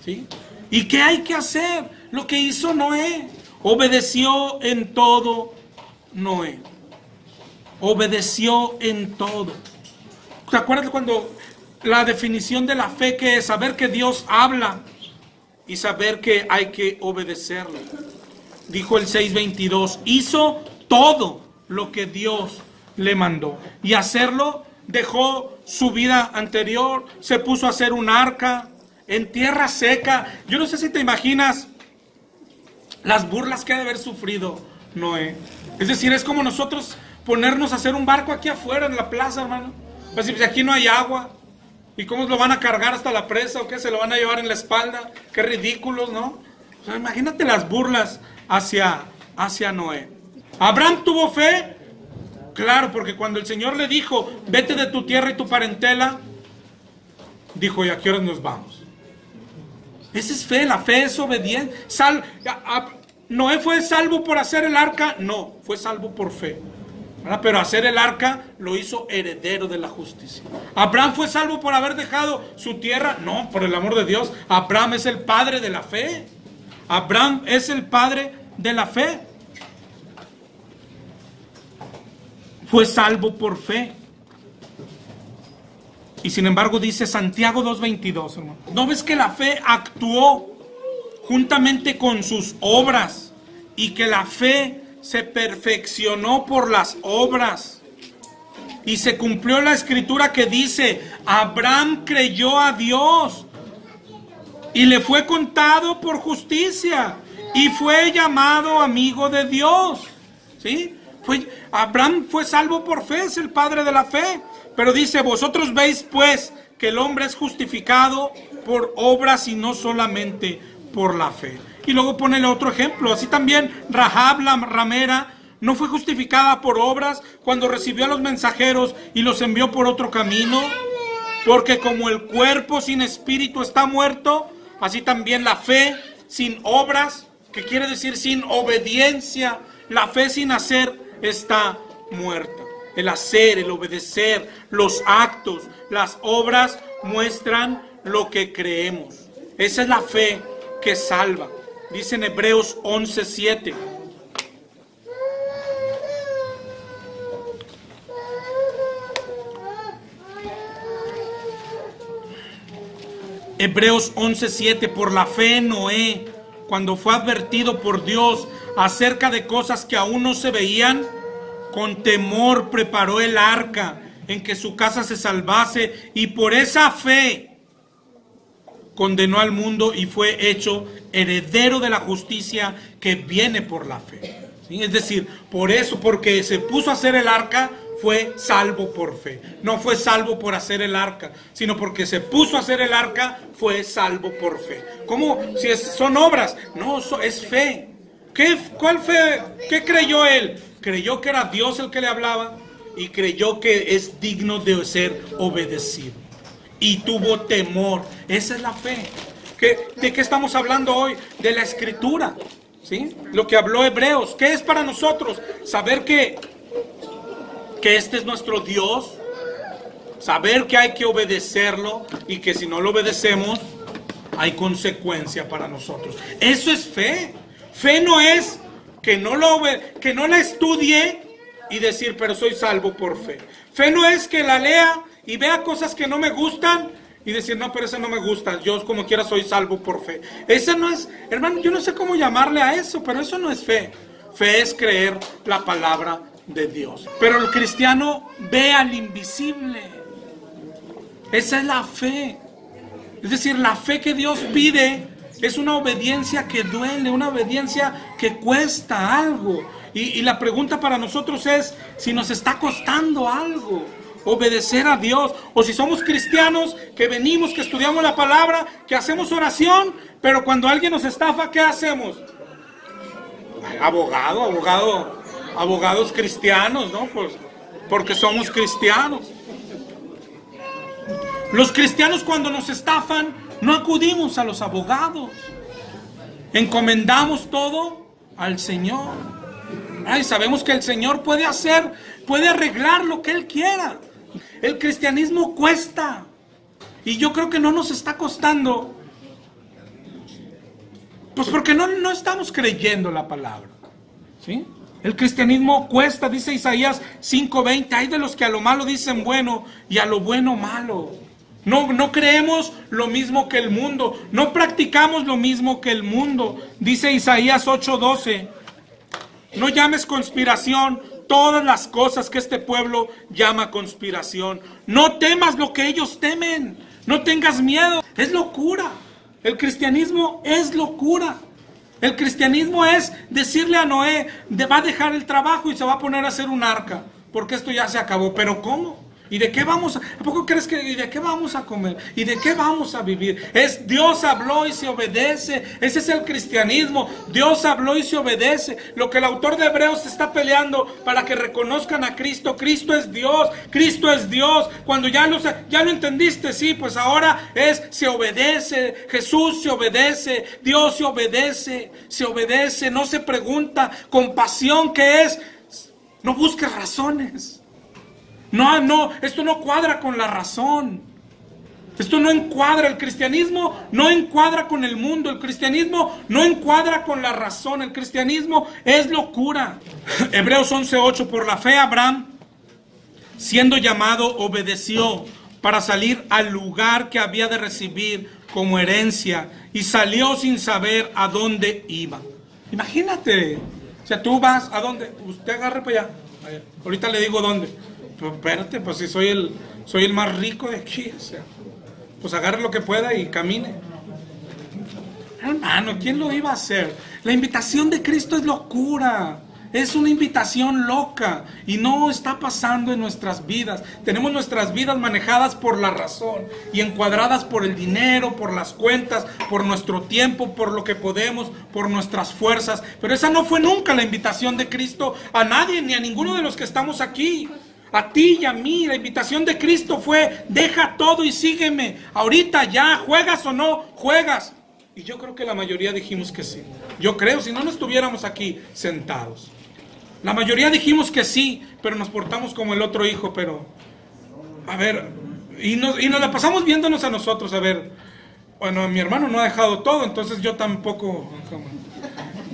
¿sí? ¿Y qué hay que hacer? Lo que hizo Noé. Obedeció en todo Noé. Obedeció en todo. ¿Te acuerdas cuando la definición de la fe, que es saber que Dios habla y saber que hay que obedecerlo? Dijo el 6:22, hizo todo lo que Dios le mandó. Y hacerlo, dejó su vida anterior, se puso a hacer un arca en tierra seca. Yo no sé si te imaginas las burlas que ha de haber sufrido Noé. Es decir, es como nosotros ponernos a hacer un barco aquí afuera en la plaza, hermano. Pues si aquí no hay agua, ¿y cómo lo van a cargar hasta la presa o qué? ¿Se lo van a llevar en la espalda? Qué ridículos, ¿no? O sea, imagínate las burlas hacia Noé. ¿Abraham tuvo fe? Claro, porque cuando el Señor le dijo, vete de tu tierra y tu parentela, dijo, ¿y a qué horas nos vamos? Esa es fe, la fe es obediencia. ¿Noé fue salvo por hacer el arca? No, fue salvo por fe, ¿verdad? Pero hacer el arca lo hizo heredero de la justicia. ¿Abraham fue salvo por haber dejado su tierra? No, por el amor de Dios. Abraham es el padre de la fe. Abraham es el padre de la fe. Fue salvo por fe. Y sin embargo dice Santiago 2:22, hermano. ¿No ves que la fe actuó juntamente con sus obras? Y que la fe se perfeccionó por las obras. Y se cumplió la escritura que dice, Abraham creyó a Dios y le fue contado por justicia y fue llamado amigo de Dios. ¿Sí? Abraham fue salvo por fe, es el padre de la fe. Pero dice, vosotros veis pues que el hombre es justificado por obras y no solamente por la fe. Y luego pone otro ejemplo. Así también Rahab la ramera no fue justificada por obras cuando recibió a los mensajeros y los envió por otro camino. Porque como el cuerpo sin espíritu está muerto, así también la fe sin obras, que quiere decir sin obediencia, la fe sin hacer está muerta. El hacer, el obedecer, los actos, las obras muestran lo que creemos. Esa es la fe que salva. Dice en Hebreos 11:7. Hebreos 11:7, por la fe Noé, cuando fue advertido por Dios acerca de cosas que aún no se veían, con temor preparó el arca en que su casa se salvase, y por esa fe condenó al mundo y fue hecho heredero de la justicia que viene por la fe. ¿Sí? Es decir, por eso, porque se puso a hacer el arca, fue salvo por fe. No fue salvo por hacer el arca, sino porque se puso a hacer el arca, fue salvo por fe. ¿Cómo? Si son obras. No, es fe. ¿Cuál fe? ¿Qué creyó él? Creyó que era Dios el que le hablaba y creyó que es digno de ser obedecido. Y tuvo temor. Esa es la fe. ¿De qué estamos hablando hoy? De la Escritura. ¿Sí? Lo que habló Hebreos. ¿Qué es para nosotros? Saber que este es nuestro Dios. Saber que hay que obedecerlo y que si no lo obedecemos hay consecuencia para nosotros. Eso es fe. Fe no es que no la estudie y decir, pero soy salvo por fe. Fe no es que la lea y vea cosas que no me gustan y decir, no, pero esa no me gusta, yo como quiera soy salvo por fe. Esa no es, hermano, yo no sé cómo llamarle a eso, pero eso no es fe. Fe es creer la palabra de Dios. Pero el cristiano ve al invisible. Esa es la fe. Es decir, la fe que Dios pide es una obediencia que duele, una obediencia que cuesta algo. Y la pregunta para nosotros es si nos está costando algo obedecer a Dios, o si somos cristianos que venimos, que estudiamos la palabra, que hacemos oración, pero cuando alguien nos estafa, ¿qué hacemos? Abogados cristianos, ¿no? Pues porque somos cristianos. Los cristianos cuando nos estafan no acudimos a los abogados, encomendamos todo al Señor. Ay, sabemos que el Señor puede arreglar lo que Él quiera. El cristianismo cuesta. Y yo creo que no nos está costando. Pues porque no estamos creyendo la palabra. ¿Sí? El cristianismo cuesta, dice Isaías 5:20. Hay de los que a lo malo dicen bueno y a lo bueno malo. No creemos lo mismo que el mundo. No practicamos lo mismo que el mundo. Dice Isaías 8:12. No llames conspiración todas las cosas que este pueblo llama conspiración. No temas lo que ellos temen. No tengas miedo. Es locura. El cristianismo es locura. El cristianismo es decirle a Noé, va a dejar el trabajo y se va a poner a hacer un arca, porque esto ya se acabó. ¿Pero cómo? ¿Y de qué vamos? ¿A poco crees que? ¿Y de qué vamos a comer? ¿Y de qué vamos a vivir? Es Dios habló y se obedece. Ese es el cristianismo. Dios habló y se obedece. Lo que el autor de Hebreos está peleando para que reconozcan a Cristo. Cristo es Dios. Cristo es Dios. Cuando ya lo entendiste, sí, pues ahora se obedece. Jesús se obedece. Dios se obedece. Se obedece. No se pregunta. Compasión, ¿qué es? No busques razones. No, esto no cuadra con la razón. Esto no encuadra. El cristianismo no encuadra con el mundo. El cristianismo no encuadra con la razón. El cristianismo es locura. Hebreos 11:8. Por la fe Abraham, siendo llamado, obedeció para salir al lugar que había de recibir como herencia, y salió sin saber a dónde iba. Imagínate. O sea, tú vas a dónde. Usted agarre para allá. Ahorita le digo dónde. Pues espérate, pues si soy el más rico de aquí, o sea, pues agarre lo que pueda y camine. Hermano, ¿quién lo iba a hacer? La invitación de Cristo es locura. Es una invitación loca y no está pasando en nuestras vidas. Tenemos nuestras vidas manejadas por la razón y encuadradas por el dinero, por las cuentas, por nuestro tiempo, por lo que podemos, por nuestras fuerzas. Pero esa no fue nunca la invitación de Cristo a nadie, ni a ninguno de los que estamos aquí. A ti y a mí, la invitación de Cristo fue: deja todo y sígueme. Ahorita ya, ¿juegas o no juegas? Y yo creo que la mayoría dijimos que sí. Yo creo, si no, no estuviéramos aquí sentados. La mayoría dijimos que sí, pero nos portamos como el otro hijo. Pero, a ver, y nos la pasamos viéndonos a nosotros. A ver, bueno, mi hermano no ha dejado todo, entonces yo tampoco.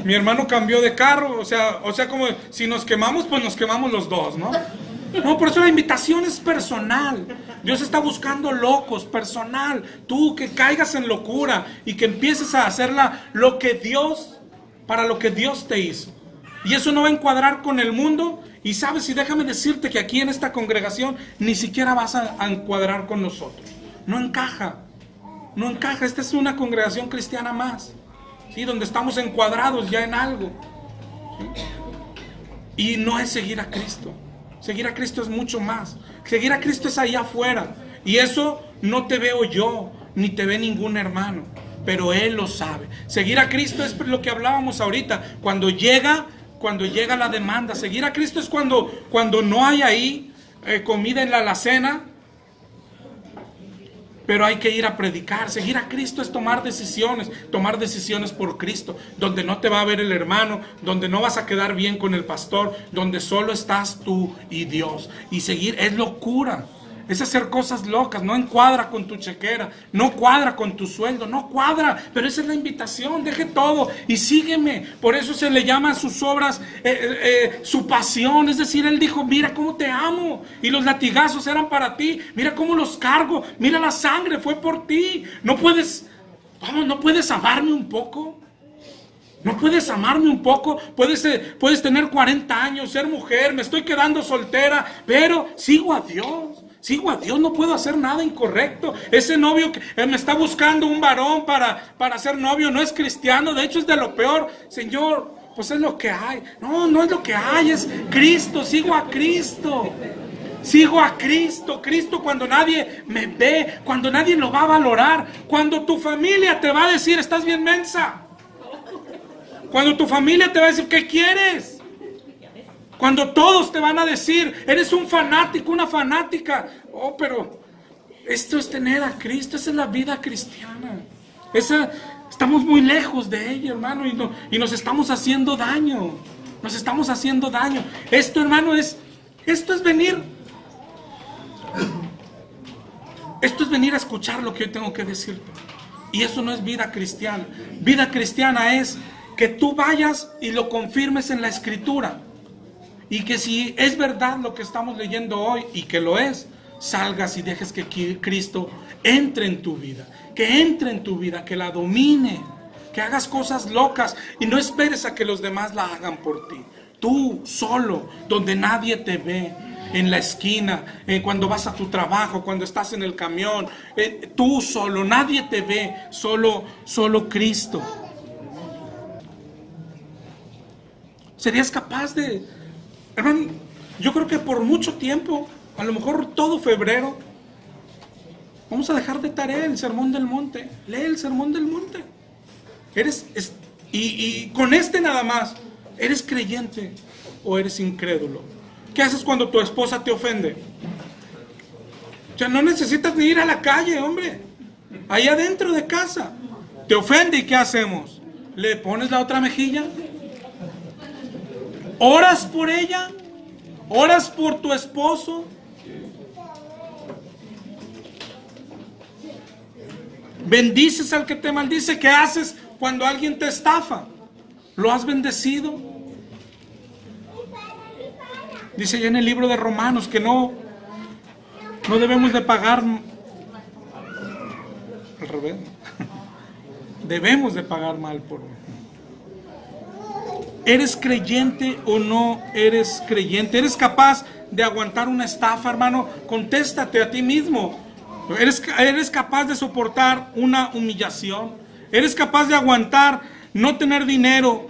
Mi hermano cambió de carro, o sea como si nos quemamos, pues nos quemamos los dos, ¿no? No, por eso la invitación es personal. Dios está buscando locos, personal. Tú que caigas en locura y que empieces a hacerla para lo que Dios te hizo. Y eso no va a encuadrar con el mundo. Y sabes, y déjame decirte que aquí en esta congregación ni siquiera vas a encuadrar con nosotros. No encaja. No encaja. Esta es una congregación cristiana más, ¿sí? Donde estamos encuadrados ya en algo, ¿sí? Y no es seguir a Cristo. Seguir a Cristo es mucho más. Seguir a Cristo es allá afuera. Y eso no te veo yo, ni te ve ningún hermano, pero Él lo sabe. Seguir a Cristo es lo que hablábamos ahorita. Cuando llega la demanda. Seguir a Cristo es cuando no hay ahí comida en la alacena, pero hay que ir a predicar. Seguir a Cristo es tomar decisiones por Cristo, donde no te va a ver el hermano, donde no vas a quedar bien con el pastor, donde solo estás tú y Dios. Y seguir es locura, es hacer cosas locas, no encuadra con tu chequera, no cuadra con tu sueldo, no cuadra, pero esa es la invitación. Deje todo y sígueme. Por eso se le llama a sus obras su pasión. Es decir, Él dijo: mira cómo te amo, y los latigazos eran para ti, mira cómo los cargo, mira la sangre fue por ti. ¿No puedes amarme un poco? ¿No puedes amarme un poco? Puedes tener 40 años, ser mujer, me estoy quedando soltera, pero sigo a Dios. No puedo hacer nada incorrecto. Ese novio que me está buscando un varón para ser novio no es cristiano, de hecho es de lo peor. Señor, pues es lo que hay. No es lo que hay, es Cristo. Sigo a Cristo. Cristo cuando nadie me ve, cuando nadie lo va a valorar, cuando tu familia te va a decir: estás bien mensa. Cuando tu familia te va a decir: ¿qué quieres? Cuando todos te van a decir: eres un fanático, una fanática. Oh, pero esto es tener a Cristo, esa es la vida cristiana. Estamos muy lejos de ella, hermano, y nos estamos haciendo daño. Esto, hermano, esto es venir a escuchar lo que yo tengo que decirte. Y eso no es vida cristiana. Vida cristiana es que tú vayas y lo confirmes en la Escritura. Y que si es verdad lo que estamos leyendo hoy, y que lo es, salgas y dejes que Cristo entre en tu vida. Que entre en tu vida, que la domine. Que hagas cosas locas y no esperes a que los demás la hagan por ti. Tú solo, donde nadie te ve. En la esquina, cuando vas a tu trabajo, cuando estás en el camión. Tú solo, nadie te ve. Solo Cristo. ¿Serías capaz de...? Hermano, yo creo que por mucho tiempo, a lo mejor todo febrero, vamos a dejar de tarea el Sermón del Monte. Lee el Sermón del Monte. Y con nada más, ¿eres creyente o eres incrédulo? ¿Qué haces cuando tu esposa te ofende? O sea, no necesitas ni ir a la calle, hombre. Ahí adentro de casa. Te ofende, ¿y qué hacemos? ¿Le pones la otra mejilla? ¿Oras por ella? ¿Oras por tu esposo? ¿Bendices al que te maldice? ¿Qué haces cuando alguien te estafa? ¿Lo has bendecido? Dice ya en el libro de Romanos que no debemos de pagar. Al revés. Debemos de pagar mal por... ¿Eres creyente o no eres creyente? ¿Eres capaz de aguantar una estafa, hermano? Contéstate a ti mismo. ¿Eres capaz de soportar una humillación? ¿Eres capaz de aguantar no tener dinero,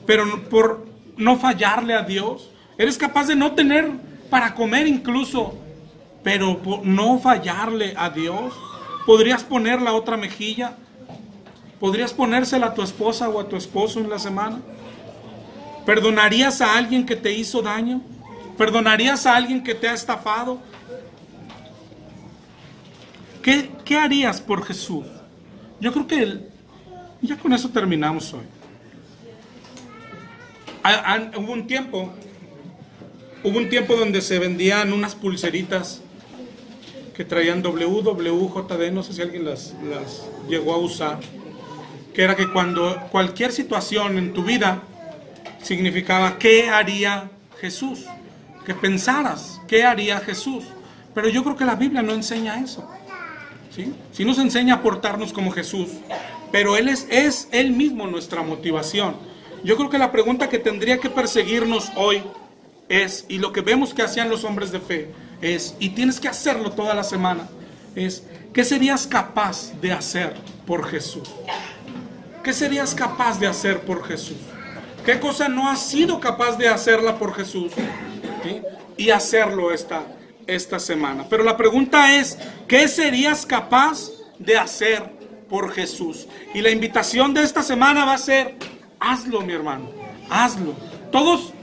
pero por no fallarle a Dios? ¿Eres capaz de no tener para comer incluso, pero por no fallarle a Dios? ¿Podrías poner la otra mejilla? ¿Podrías ponérsela a tu esposa o a tu esposo en la semana? ¿Perdonarías a alguien que te hizo daño? ¿Perdonarías a alguien que te ha estafado? ¿Qué harías por Jesús? Yo creo que ya con eso terminamos hoy. Hubo un tiempo donde se vendían unas pulseritas que traían WWJD, no sé si alguien las llegó a usar, que era que cuando cualquier situación en tu vida significaba ¿qué haría Jesús? que pensaras qué haría Jesús. Pero yo creo que la Biblia no enseña eso. ¿Sí? Sí nos enseña a portarnos como Jesús, pero Él es Él mismo nuestra motivación. Yo creo que la pregunta que tendría que perseguirnos hoy es, y lo que vemos que hacían los hombres de fe es, y tienes que hacerlo toda la semana, es, ¿qué serías capaz de hacer por Jesús? ¿Qué serías capaz de hacer por Jesús? ¿Qué cosa no has sido capaz de hacerla por Jesús? ¿Sí? Y hacerlo esta semana. Pero la pregunta es, ¿qué serías capaz de hacer por Jesús? Y la invitación de esta semana va a ser, hazlo, mi hermano, hazlo. Todos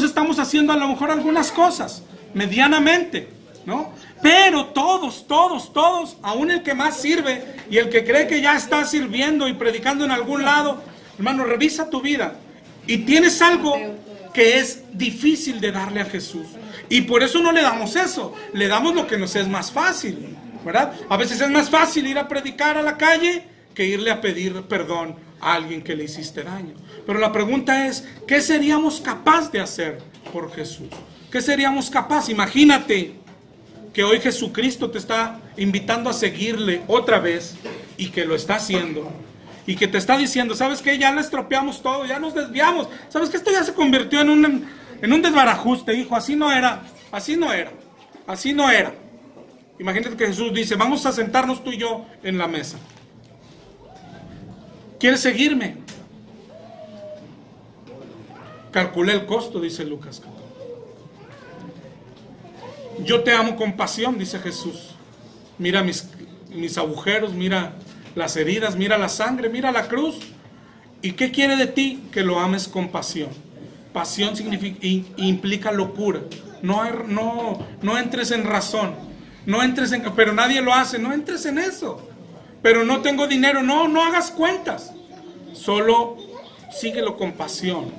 estamos haciendo a lo mejor algunas cosas, medianamente, ¿no? Pero todos, aún el que más sirve y el que cree que ya está sirviendo y predicando en algún lado, hermano, revisa tu vida y tienes algo que es difícil de darle a Jesús. Y por eso no le damos eso, le damos lo que nos es más fácil, ¿verdad? A veces es más fácil ir a predicar a la calle que irle a pedir perdón a alguien que le hiciste daño. Pero la pregunta es, ¿qué seríamos capaz de hacer por Jesús? ¿Qué seríamos capaz? Imagínate que hoy Jesucristo te está invitando a seguirle otra vez y que lo está haciendo. Y que te está diciendo, ¿sabes qué? Ya le estropeamos todo, ya nos desviamos. ¿Sabes qué? Esto ya se convirtió en un desbarajuste, hijo. Así no era. Imagínate que Jesús dice, vamos a sentarnos tú y yo en la mesa. ¿Quieres seguirme? Calculé el costo, dice Lucas. Yo te amo con pasión, dice Jesús. Mira mis agujeros, mira las heridas, mira la sangre, mira la cruz. ¿Y qué quiere de ti? Que lo ames con pasión. Pasión implica locura. No entres en razón. Pero nadie lo hace. No entres en eso. Pero no tengo dinero. No hagas cuentas. Solo síguelo con pasión.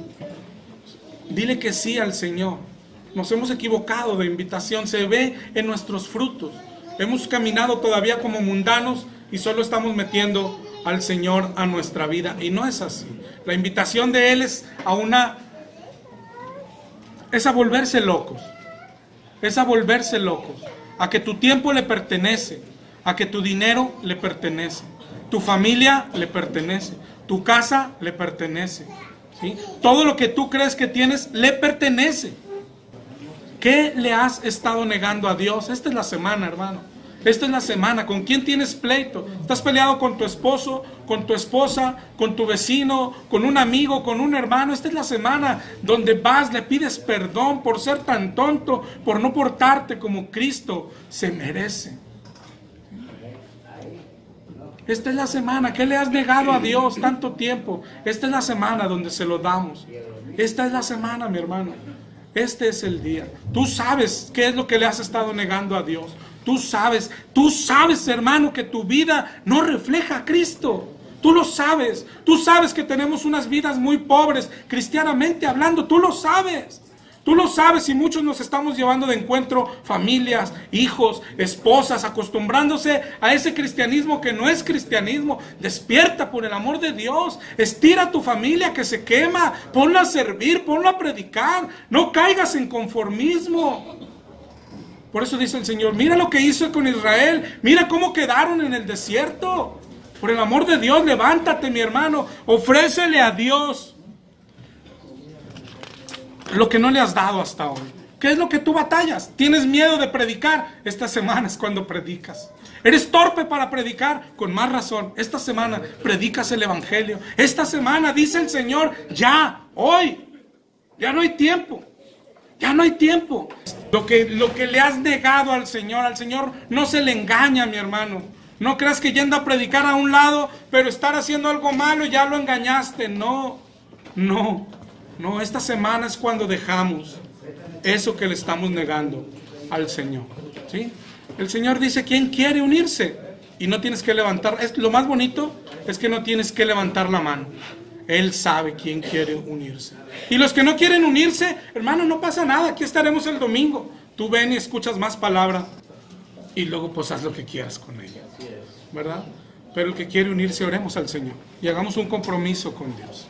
Dile que sí al Señor. Nos hemos equivocado de invitación. Se ve en nuestros frutos. Hemos caminado todavía como mundanos y solo estamos metiendo al Señor a nuestra vida. Y no es así. La invitación de Él es a volverse locos. Es a volverse locos. A que tu tiempo le pertenece. A que tu dinero le pertenece. Tu familia le pertenece. Tu casa le pertenece. ¿Sí? Todo lo que tú crees que tienes le pertenece. ¿Qué le has estado negando a Dios? Esta es la semana, hermano. Esta es la semana. ¿Con quién tienes pleito? ¿Estás peleado con tu esposo, con tu esposa, con tu vecino, con un amigo, con un hermano? Esta es la semana donde vas, le pides perdón por ser tan tonto, por no portarte como Cristo se merece. Esta es la semana. ¿Qué le has negado a Dios tanto tiempo? Esta es la semana donde se lo damos. Esta es la semana, mi hermano. Este es el día. Tú sabes qué es lo que le has estado negando a Dios. Tú sabes, hermano, que tu vida no refleja a Cristo. Tú lo sabes. Tú sabes que tenemos unas vidas muy pobres, cristianamente hablando. Tú lo sabes. Tú lo sabes y muchos nos estamos llevando de encuentro familias, hijos, esposas, acostumbrándose a ese cristianismo que no es cristianismo. Despierta por el amor de Dios. Estira a tu familia que se quema. Ponla a servir, ponla a predicar. No caigas en conformismo. Por eso dice el Señor, mira lo que hizo con Israel. Mira cómo quedaron en el desierto. Por el amor de Dios, levántate, mi hermano. Ofrécele a Dios lo que no le has dado hasta hoy. ¿Qué es lo que tú batallas? ¿Tienes miedo de predicar? Esta semana es cuando predicas. ¿Eres torpe para predicar? Con más razón. Esta semana predicas el Evangelio. Esta semana dice el Señor, ya, hoy. Ya no hay tiempo. Ya no hay tiempo. Lo que le has negado al Señor no se le engaña, mi hermano. No creas que yendo a predicar a un lado, pero estar haciendo algo malo ya lo engañaste. No, esta semana es cuando dejamos eso que le estamos negando al Señor. ¿Sí? El Señor dice, ¿quién quiere unirse? Y no tienes que levantar, lo más bonito es que no tienes que levantar la mano. Él sabe quién quiere unirse. Y los que no quieren unirse, hermano, no pasa nada, aquí estaremos el domingo. Tú ven y escuchas más palabra y luego pues haz lo que quieras con ella, ¿verdad? Pero el que quiere unirse, oremos al Señor y hagamos un compromiso con Dios.